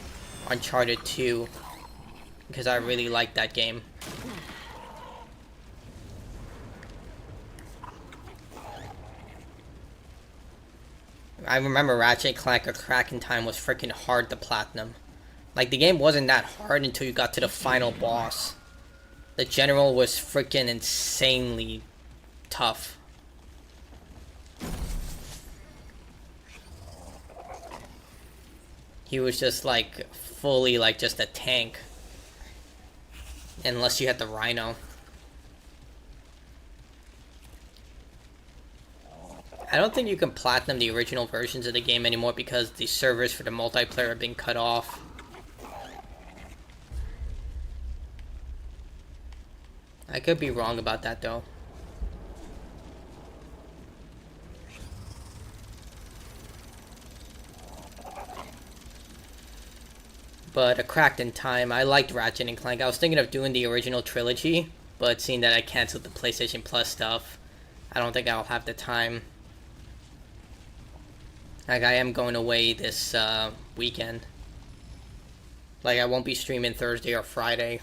Uncharted 2, because I really liked that game. I remember Ratchet and Clank: A Crack in Time was freaking hard to platinum. Like, the game wasn't that hard until you got to the final boss. The general was freaking insanely tough. He was just like fully like just a tank. Unless you had the Rhino. I don't think you can platinum the original versions of the game anymore because the servers for the multiplayer have been cut off. I could be wrong about that though. But A Cracked in Time, I liked Ratchet and Clank. I was thinking of doing the original trilogy, but seeing that I canceled the PlayStation Plus stuff, I don't think I'll have the time. Like, I am going away this weekend. Like, I won't be streaming Thursday or Friday.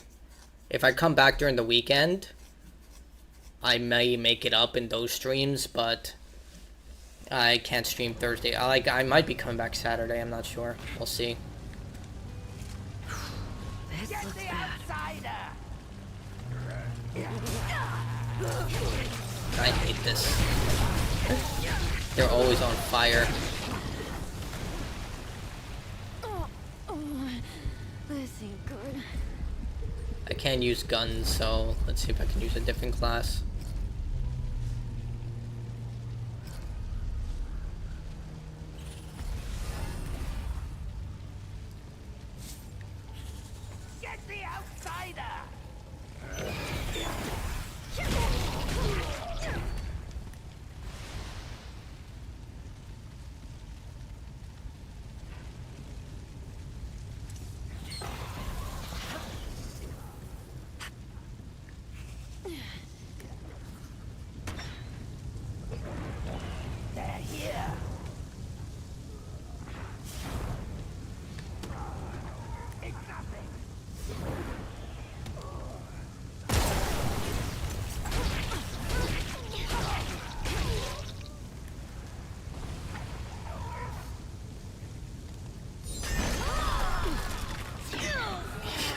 If I come back during the weekend, I may make it up in those streams, but I can't stream Thursday. I might be coming back Saturday, I'm not sure. We'll see. This looks bad. I hate this. They're always on fire. This ain't good. I can't use guns, so let's see if I can use a different class. Get the outsider.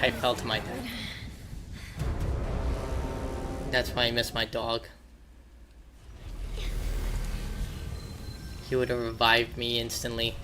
I fell to my death. That's why I miss my dog. He would have revived me instantly.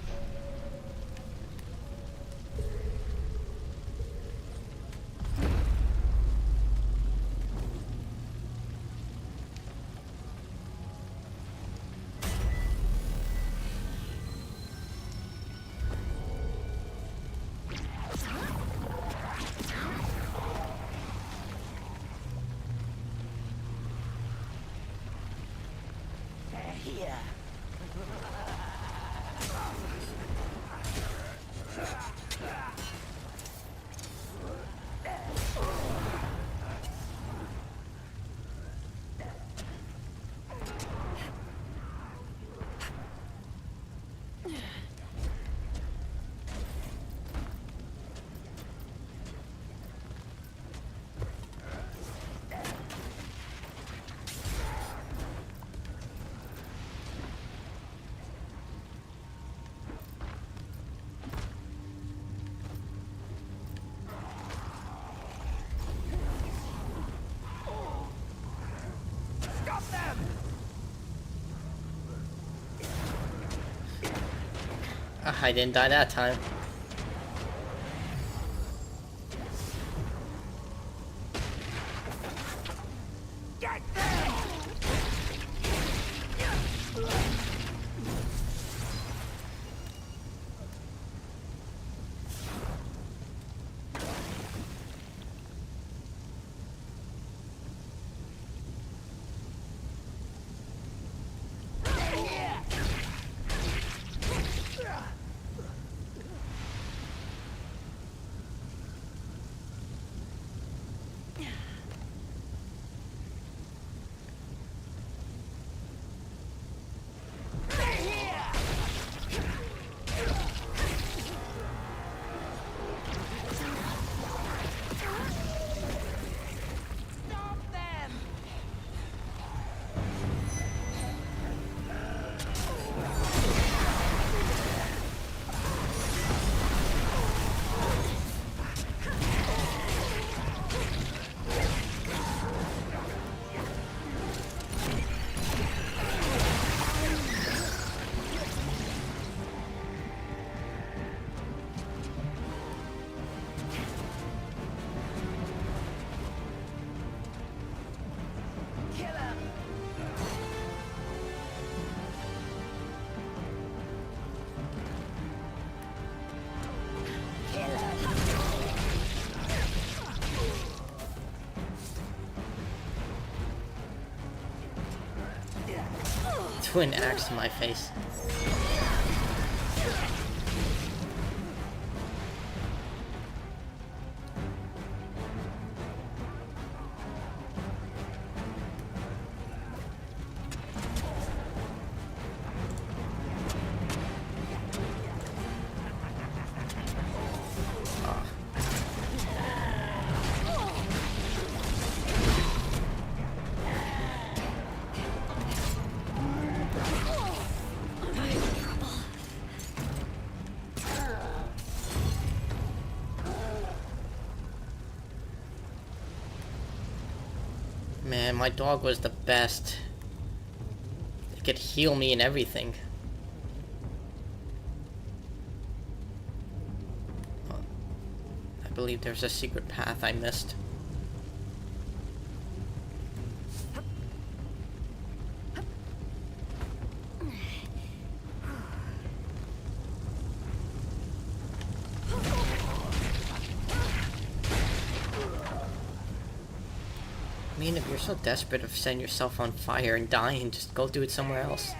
I didn't die that time. Twin axe to my face. Man, my dog was the best. It could heal me and everything. I believe there's a secret path I missed. I mean, if you're so desperate of setting yourself on fire and dying, just go do it somewhere else.